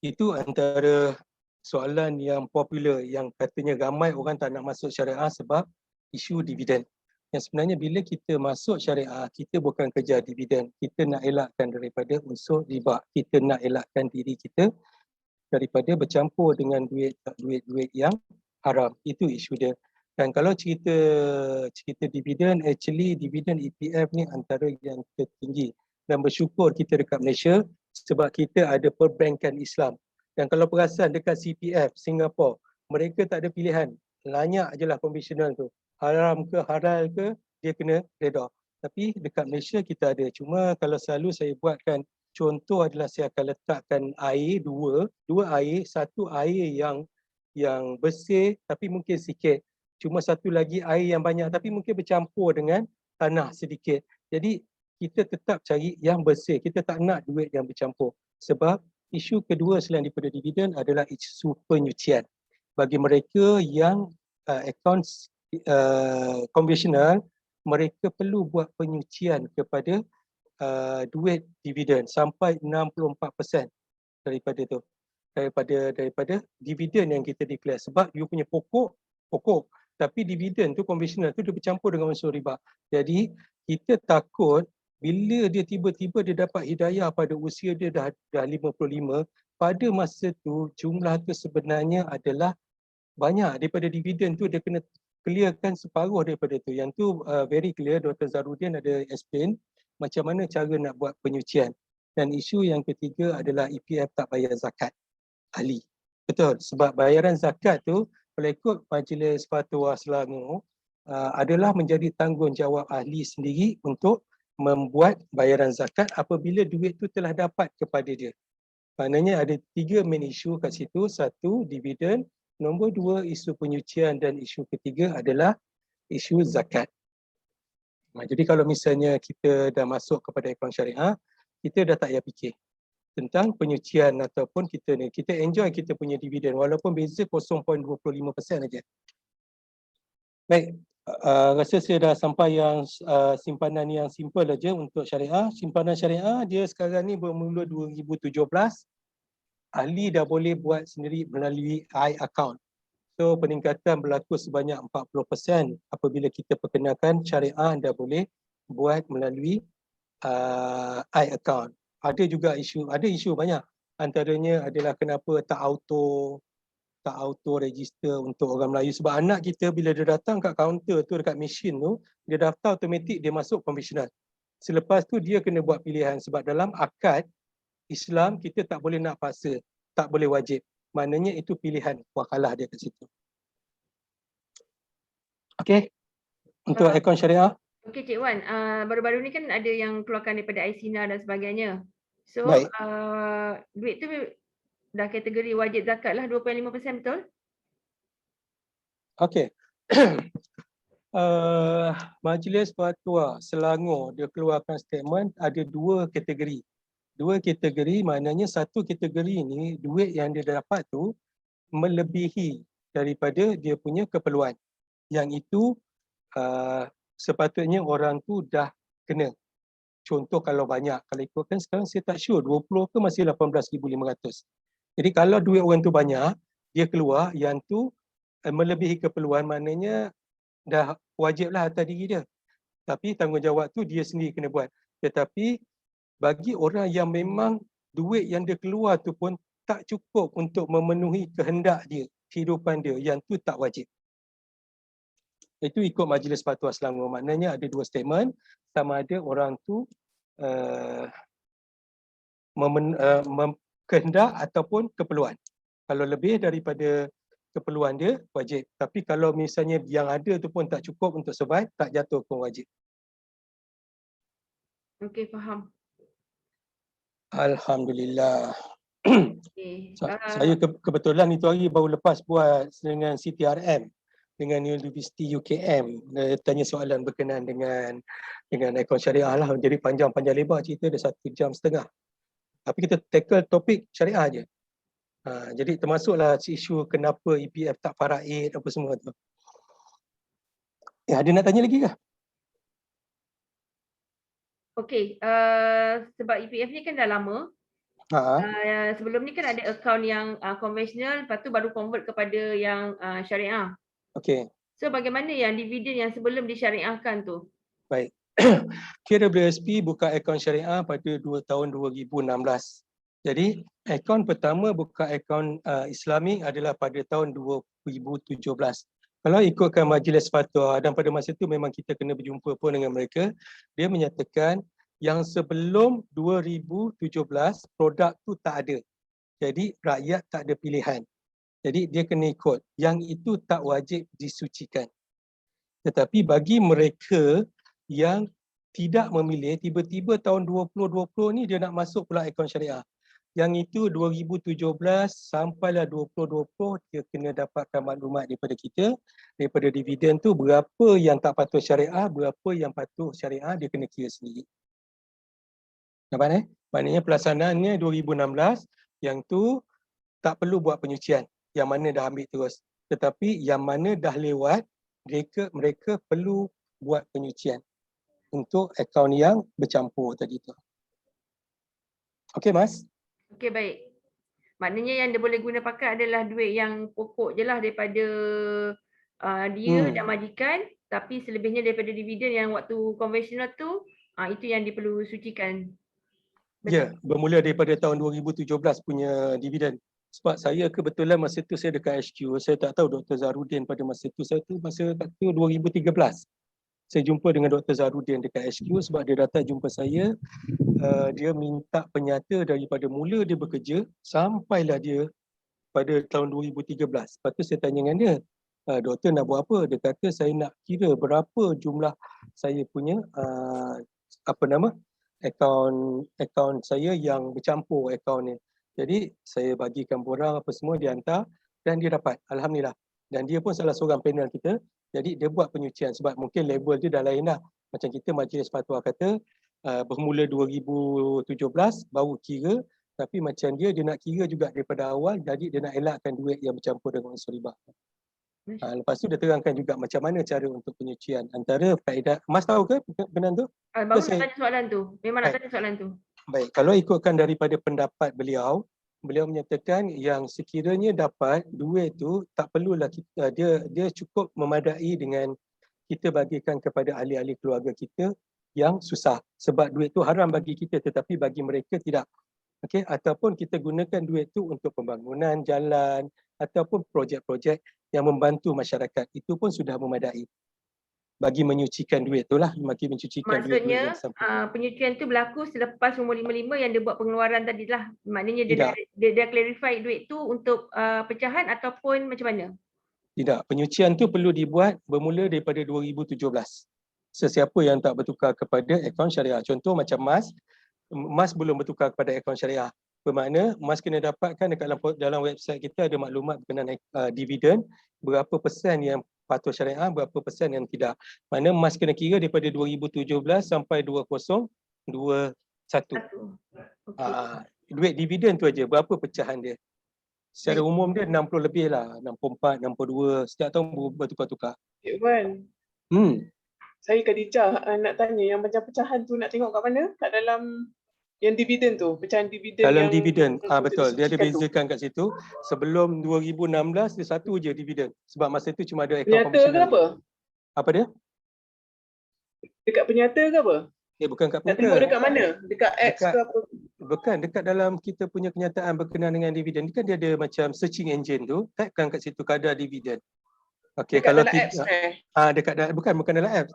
itu antara soalan yang popular yang katanya ramai orang tak nak masuk syariah sebab isu dividen. Yang sebenarnya bila kita masuk syariah, kita bukan kejar dividen. Kita nak elakkan daripada unsur riba. Kita nak elakkan diri kita daripada bercampur dengan duit yang haram. Itu isu dia. Dan kalau cerita dividen, actually dividen EPF ni antara yang tertinggi. Dan bersyukur kita dekat Malaysia sebab kita ada perbankan Islam. Dan kalau perasan dekat CPF, Singapura, mereka tak ada pilihan. Lanyak je lah konvensional tu. Haram ke halal ke, dia kena reda. Tapi dekat Malaysia kita ada. Cuma kalau selalu saya buatkan contoh adalah saya akan letakkan air, dua air, satu air yang bersih tapi mungkin sikit. Cuma satu lagi air yang banyak tapi mungkin bercampur dengan tanah sedikit. Jadi kita tetap cari yang bersih. Kita tak nak duit yang bercampur. Sebab isu kedua selain daripada dividen adalah isu penyucian. Bagi mereka yang akaun konvensional, mereka perlu buat penyucian kepada duit dividen sampai 64% daripada tu. Daripada dividen yang kita declare. Sebab you punya pokok. Tapi dividen tu konvensional tu dia bercampur dengan unsur riba. Jadi kita takut bila dia tiba-tiba dia dapat hidayah pada usia dia dah 55, pada masa tu jumlah tu sebenarnya adalah banyak. Daripada dividen tu dia kena clearkan separuh daripada tu. Yang tu very clear, Dr. Zarudin ada explain macam mana cara nak buat penyucian. Dan isu yang ketiga adalah EPF tak bayar zakat ahli. Betul, sebab bayaran zakat tu kalau ikut Majlis Fatwa Selangor adalah menjadi tanggungjawab ahli sendiri untuk membuat bayaran zakat apabila duit tu telah dapat kepada dia. Maknanya ada 3 main isu kat situ. 1, dividen. Nombor 2, isu penyucian. Dan isu ketiga adalah isu zakat. Jadi kalau misalnya kita dah masuk kepada akaun syariah, kita dah tak payah fikir tentang penyucian ataupun kita enjoy kita punya dividen walaupun beza 0.25% saja. Baik, rasa saya dah sampai yang simpanan yang simple aja untuk syariah. Simpanan syariah dia sekarang ni bermula 2017. ahli dah boleh buat sendiri melalui iAccount. So peningkatan berlaku sebanyak 40% apabila kita perkenalkan syariah anda boleh buat melalui iAccount. Ada juga isu banyak. Antaranya adalah kenapa tak auto register untuk orang Melayu, sebab anak kita bila dia datang kat kaunter tu, dekat mesin tu, dia daftar automatik, dia masuk konvensional. Selepas tu dia kena buat pilihan, sebab dalam akad Islam kita tak boleh nak paksa, tak boleh wajib. Maknanya itu pilihan, wakalah dia kat situ. Okey. Untuk akaun syariah. Okey Cik Wan, baru-baru ni kan ada yang keluarkan daripada ICINA dan sebagainya. So duit tu dah kategori wajib zakat lah 2.5%, betul? Okey. Majlis Fatwa Selangor dia keluarkan statement ada dua kategori. Dua kategori maknanya satu kategori ni duit yang dia dapat tu melebihi daripada dia punya keperluan. Yang itu sepatutnya orang tu dah kena. Contoh kalau banyak, kalau ikutkan sekarang saya tak sure 20 ke masih 18,500. Jadi kalau duit orang tu banyak, dia keluar yang tu melebihi keperluan, maknanya dah wajiblah atas diri dia. Tapi tanggungjawab tu dia sendiri kena buat. Tetapi bagi orang yang memang duit yang dia keluar tu pun tak cukup untuk memenuhi kehendak dia, kehidupan dia, yang tu tak wajib. Itu ikut Majlis Fatwa Selangor. Maknanya ada dua statement, sama ada orang tu kehendak ataupun keperluan. Kalau lebih daripada keperluan dia, wajib. Tapi kalau misalnya yang ada tu pun tak cukup untuk survive, tak jatuh pun wajib. Okey, faham. Alhamdulillah. Okay. Saya kebetulan itu hari baru lepas buat dengan CTRM, dengan Universiti UKM. Tanya soalan berkenaan dengan akaun syariah lah. Jadi panjang lebar cerita, dia 1.5 jam. Tapi kita tackle topik syariah je. Jadi termasuklah isu kenapa EPF tak faraid apa semua tu. Ada nak tanya lagi ke? Okey, sebab EPF ni kan dah lama. Sebelum ni kan ada akaun yang konvensional, lepas tu baru convert kepada yang syariah. Okey. So bagaimana yang dividen yang sebelum disyariahkan tu? Baik. KWSP buka akaun syariah pada tahun 2016. Jadi akaun pertama buka akaun Islamik adalah pada tahun 2017. Kalau ikutkan Majlis Fatwa, dan pada masa itu memang kita kena berjumpa pun dengan mereka, dia menyatakan yang sebelum 2017 produk tu tak ada. Jadi rakyat tak ada pilihan. Jadi dia kena ikut. Yang itu tak wajib disucikan. Tetapi bagi mereka yang tidak memilih, tiba-tiba tahun 2020 ni dia nak masuk pula akaun syariah. Yang itu 2017 sampailah 2020 dia kena dapatkan maklumat daripada kita, daripada dividen tu berapa yang tak patuh syariah, berapa yang patuh syariah, dia kena kira sendiri. Nampak Maknanya pelaksanaannya 2016, yang tu tak perlu buat penyucian, yang mana dah ambil terus. Tetapi yang mana dah lewat, mereka perlu buat penyucian untuk akaun yang bercampur tadi tu. Okey Mas? Okey, baik. Maknanya yang dia boleh guna pakai adalah duit yang pokok je lah daripada dia dan majikan, tapi selebihnya daripada dividen yang waktu konvensional tu, itu yang dia perlu sucikan. Ya, bermula daripada tahun 2017 punya dividen. Sebab saya kebetulan masa tu saya dekat HQ, saya tak tahu Dr. Zarudin pada masa tu. Masa tu 2013. Saya jumpa dengan Dr. Zarudin dekat HQ sebab dia datang jumpa saya. Dia minta penyata daripada mula dia bekerja sampailah dia pada tahun 2013. Lepas tu saya tanya dengan dia, doktor nak buat apa? Dia kata saya nak kira berapa jumlah saya punya akaun saya yang bercampur akaun ni. Jadi saya bagikan borang apa semua, dia hantar dan dia dapat. Alhamdulillah. Dan dia pun salah seorang panel kita. Jadi dia buat penyucian sebab mungkin level dia dah lain dah. Macam kita Majlis Fatwa kata bermula 2017 baru kira, tapi macam dia nak kira juga daripada awal, jadi dia nak elakkan duit yang bercampur dengan unsur riba. Lepas tu dia terangkan juga macam mana cara untuk penyucian. Antara faedah, Mas tahu ke benar tu? Baru nak tanya soalan tu. Memang nak tanya soalan tu. Baik, kalau ikutkan daripada pendapat beliau, beliau menyatakan yang sekiranya dapat duit tu tak perlulah kita, dia cukup memadai dengan kita bagikan kepada ahli-ahli keluarga kita yang susah, sebab duit tu haram bagi kita tetapi bagi mereka tidak. Okey, ataupun kita gunakan duit tu untuk pembangunan jalan ataupun projek-projek yang membantu masyarakat, itu pun sudah memadai bagi menyucikan duit tu lah, bagi mencucikan duit-duit yang Maksudnya sampai. penyucian tu berlaku selepas umur 55 yang dia buat pengeluaran tadi lah. Maknanya dia clarify duit tu untuk pecahan ataupun macam mana? Tidak, penyucian tu perlu dibuat bermula daripada 2017. Sesiapa yang tak bertukar kepada akaun syariah. Contoh macam Mas belum bertukar kepada akaun syariah. Bermakna Mas kena dapatkan dekat dalam website kita ada maklumat berkenaan dividen, berapa persen yang patuh syariah, berapa persen yang tidak. Mana Mas kena kira daripada 2017 sampai 2021. Duit dividen tu aja, berapa pecahan dia. Secara umum dia 60 lebih lah, 64, 62, setiap tahun bertukar-tukar. Cik Wan, saya Khadijah nak tanya yang macam pecahan tu nak tengok kat mana? Kat dalam yang dividen tu, pecahan dividen dalam yang dividen, betul. Dia ada disucikan tu. bezakan kat situ. Sebelum 2016 dia satu je dividen. Sebab masa tu cuma ada akaun Penyata ke komisioner. apa? Apa dia? Dekat penyata ke apa? Bukan kat Nak penyata. tengok dekat mana? Dekat X ke apa? Bukan, dekat dalam kita punya kenyataan berkenaan dengan dividen. Kan dia ada macam searching engine tu, typekan kat situ kadar dividen. Okey, Dekat kalau dalam apps bukan dalam apps,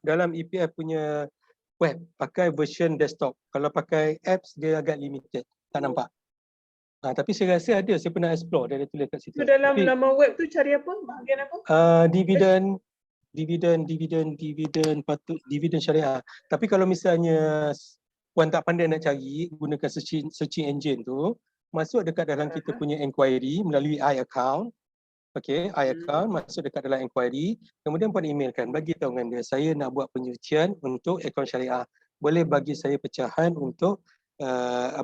dalam EPF punya web, pakai version desktop. Kalau pakai apps dia agak limited, tak nampak. Tapi saya rasa ada, saya pernah explore, dia ada tulis kat situ. Tu dalam nama web tu cari apa? Bahagian apa? Dividen syariah. Tapi kalau misalnya puan tak pandai nak cari, gunakan searching engine tu, masuk dekat dalam kita punya inquiry melalui iAccount. Okey, iAccount, masuk dekat dalam inquiry, kemudian puan emailkan, bagi tahu dengan dia, saya nak buat penyucian untuk akaun syariah. Boleh bagi saya pecahan untuk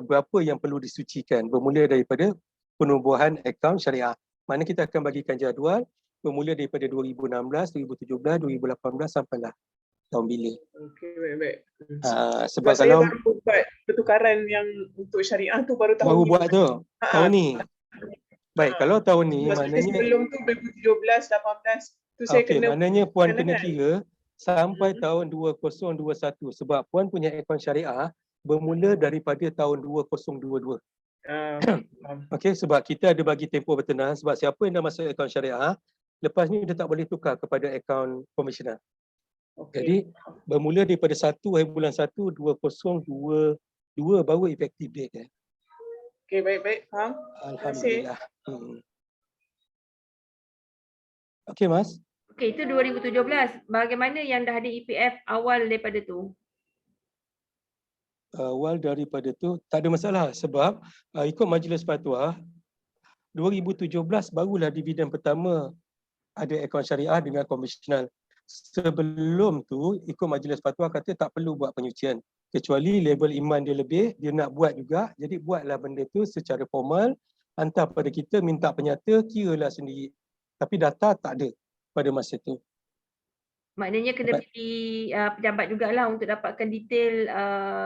berapa yang perlu disucikan, bermula daripada penubuhan akaun syariah. Mana kita akan bagikan jadual, bermula daripada 2016, 2017, 2018 sampailah tahun bila. Okey, baik-baik. Sebab saya kalau baru buat pertukaran yang untuk syariah tu baru tahun baru ni. buat tu, tahun ni. Baik, kalau tahun ni Maksudnya maknanya sebelum tu 2017, 18 tu saya kena. Maknanya puan kena kira sampai tahun 2021 sebab puan punya akaun syariah bermula daripada tahun 2022. Okey, sebab kita ada bagi tempoh bertenang, sebab siapa yang dah masuk akaun syariah, lepas ni dia tak boleh tukar kepada akaun konvensional. Jadi bermula daripada 1 hari bulan 1 2022 baru efektif date dia. Okey, baik-baik, faham. Alhamdulillah. Okey, Mas. Okey, itu 2017. Bagaimana yang dah ada EPF awal daripada tu? Awal daripada tu tak ada masalah sebab ikut Majlis Fatwa 2017 barulah dividen pertama ada akaun syariah dengan konvensional. Sebelum tu ikut Majlis Fatwa kata tak perlu buat penyucian kecuali level iman dia lebih, dia nak buat juga, jadi buatlah benda tu secara formal, hantar pada kita, minta penyata, kiralah sendiri. Tapi data tak ada pada masa tu. Maknanya kena pergi pejabat jugalah untuk dapatkan detail.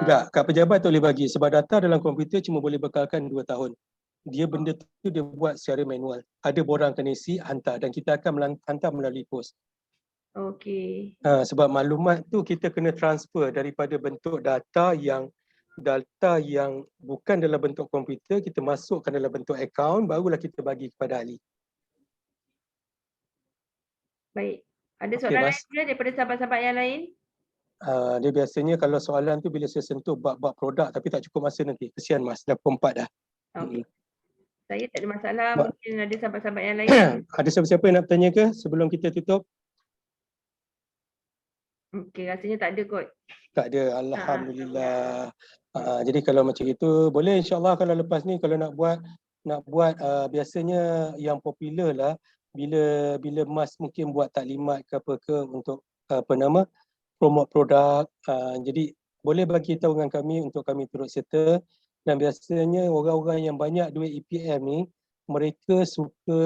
Tidak, kat pejabat tak boleh bagi sebab data dalam komputer cuma boleh bekalkan 2 tahun. Dia benda tu dia buat secara manual. Ada borang kena isi, hantar dan kita akan hantar melalui pos. Okey. Sebab maklumat tu kita kena transfer daripada bentuk data yang bukan dalam bentuk komputer, kita masukkan dalam bentuk akaun, barulah kita bagi kepada ahli. Baik. Ada soalan lain ke daripada sahabat-sahabat yang lain? Dia biasanya kalau soalan tu bila saya sentuh bab-bab produk tapi tak cukup masa nanti. Kesian Mas, dah pukul 4 dah. Okey. Saya tak ada masalah, mungkin ada sahabat-sahabat yang lain. Ada siapa-siapa yang nak bertanya ke sebelum kita tutup? Okey, rasanya tak ada kot. Tak ada, alhamdulillah. Jadi kalau macam itu boleh insya-Allah kalau lepas ni kalau nak buat biasanya yang popular lah bila Mas mungkin buat taklimat ke apa ke untuk promote produk. Jadi boleh bagi tahu dengan kami untuk kami turut serta. Dan biasanya orang-orang yang banyak duit EPM ni mereka suka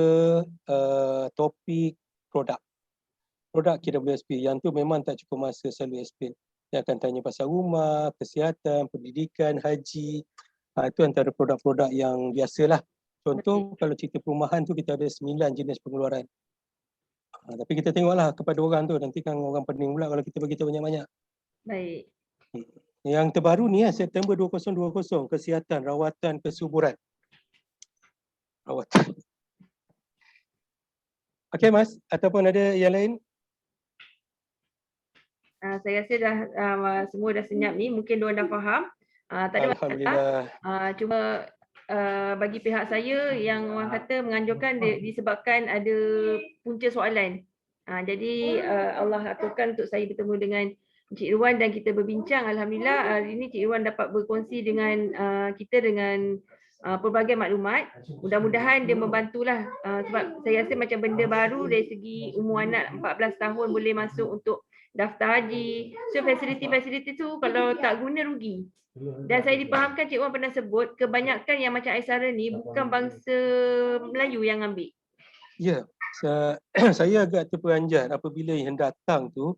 topik produk KWSP yang tu memang tak cukup masa selalu explain. Dia akan tanya pasal rumah, kesihatan, pendidikan, haji. Itu antara produk-produk yang biasalah. Contoh kalau cerita perumahan tu kita ada 9 jenis pengeluaran. Tapi kita tengoklah kepada orang tu, nanti kan orang pening pula kalau kita bagi tahu banyak-banyak. Baik. Yang terbaru ni September 2020, kesihatan, rawatan, kesuburan. Rawatan. Okey Mas, ataupun ada yang lain? Saya rasa dah semua dah senyap ni, mungkin diorang dah faham. Tak ada Alhamdulillah. masalah. Cuma bagi pihak saya yang orang kata menganjurkan disebabkan ada punca soalan. Jadi Allah aturkan untuk saya bertemu dengan Encik Irwan dan kita berbincang. Alhamdulillah hari ini Encik Irwan dapat berkongsi dengan kita dengan pelbagai maklumat. Mudah-mudahan dia membantulah sebab saya rasa macam benda baru dari segi umur anak 14 tahun boleh masuk untuk daftar haji. So fasiliti-fasiliti tu kalau tak guna rugi. Dan saya dipahamkan Cik Wan pernah sebut kebanyakan yang macam Aisara ni bukan bangsa Melayu yang ambil. Ya, saya agak terperanjat apabila yang datang tu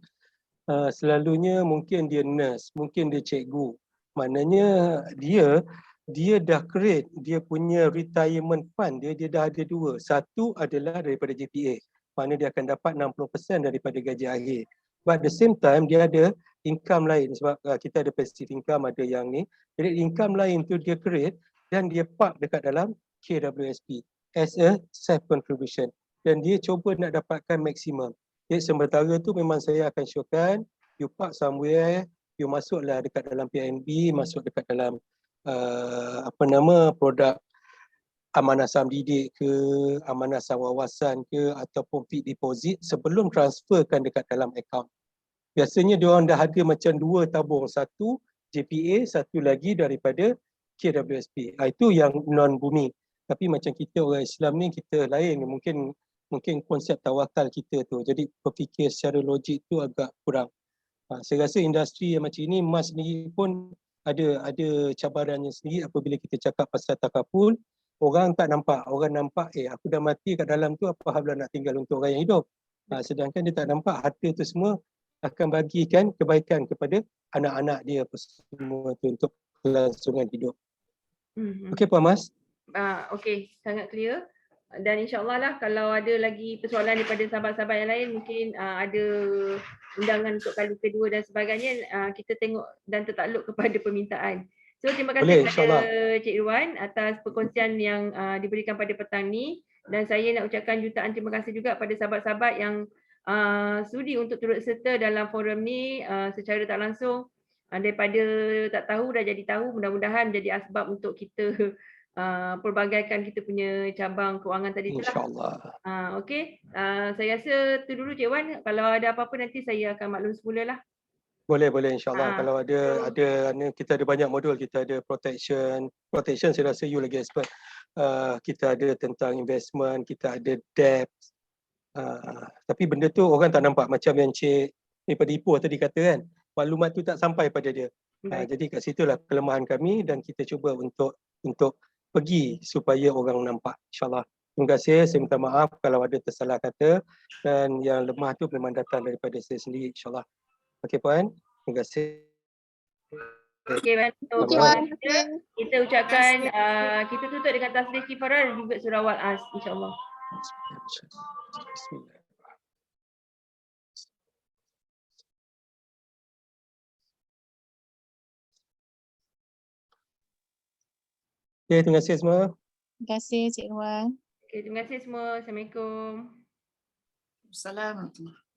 selalunya mungkin dia nurse, mungkin dia cikgu. Maknanya dia dah create dia punya retirement fund dia dah ada dua. Satu adalah daripada JPA. Maknanya dia akan dapat 60% daripada gaji akhir. But at the same time dia ada income lain sebab kita ada passive income, ada yang ni. Jadi income lain tu dia create dan dia park dekat dalam KWSP as a self contribution dan dia cuba nak dapatkan maksimum. Jadi sementara tu memang saya akan showkan you park somewhere, you masuklah dekat dalam PNB, masuk dekat dalam produk amanah saham didik ke, amanah saham wawasan ke ataupun fixed deposit sebelum transferkan dekat dalam akaun. Biasanya dia orang dah ada macam dua tabung, satu JPA, satu lagi daripada KWSP. Itu yang non bumi. Tapi macam kita orang Islam ni kita lain, mungkin konsep tawakal kita tu. Jadi berfikir secara logik tu agak kurang. Saya rasa industri yang macam ini emas sendiri pun ada cabarannya sendiri apabila kita cakap pasal takaful. Orang tak nampak, orang nampak aku dah mati kat dalam tu, apa hal nak tinggal untuk orang yang hidup. Sedangkan dia tak nampak harta tu semua akan bagikan kebaikan kepada anak-anak dia apa semua tu untuk kelangsungan hidup. Okey Puan Mas? Okey, sangat clear. Dan insya-Allah lah kalau ada lagi persoalan daripada sahabat-sahabat yang lain, mungkin ada undangan untuk kali kedua dan sebagainya, kita tengok dan tertakluk kepada permintaan. So terima kasih kepada Cik Irwan atas perkongsian yang diberikan pada petang ni dan saya nak ucapkan jutaan terima kasih juga pada sahabat-sahabat yang sudi untuk turut serta dalam forum ni secara tak langsung. Daripada tak tahu dah jadi tahu, mudah-mudahan menjadi asbab untuk kita pelbagaikan kita punya cabang kewangan tadi tu lah. InsyaAllah. Okey, saya rasa tu dulu Cik Wan. Kalau ada apa-apa nanti saya akan maklum semula lah. Boleh insyaAllah. Kalau ada kita ada banyak modul, kita ada protection saya rasa you lagi expert. Kita ada tentang investment, kita ada debt. Tapi benda tu orang tak nampak macam yang Cik daripada Ipoh tadi kata kan. Maklumat tu tak sampai pada dia. Jadi kat situlah kelemahan kami dan kita cuba untuk pergi supaya orang nampak. InsyaAllah. Terima kasih. Saya minta maaf kalau ada tersalah kata dan yang lemah tu memang datang daripada saya sendiri insyaAllah. Okey Puan, terima kasih. Okey, kita ucapkan kita tutup dengan tasbih kifarah dan juga surah Al-As insya-Allah. Bismillah. Okay, terima kasih semua. Terima kasih Cik Irwan. Okay, terima kasih semua. Assalamualaikum. Assalamualaikum.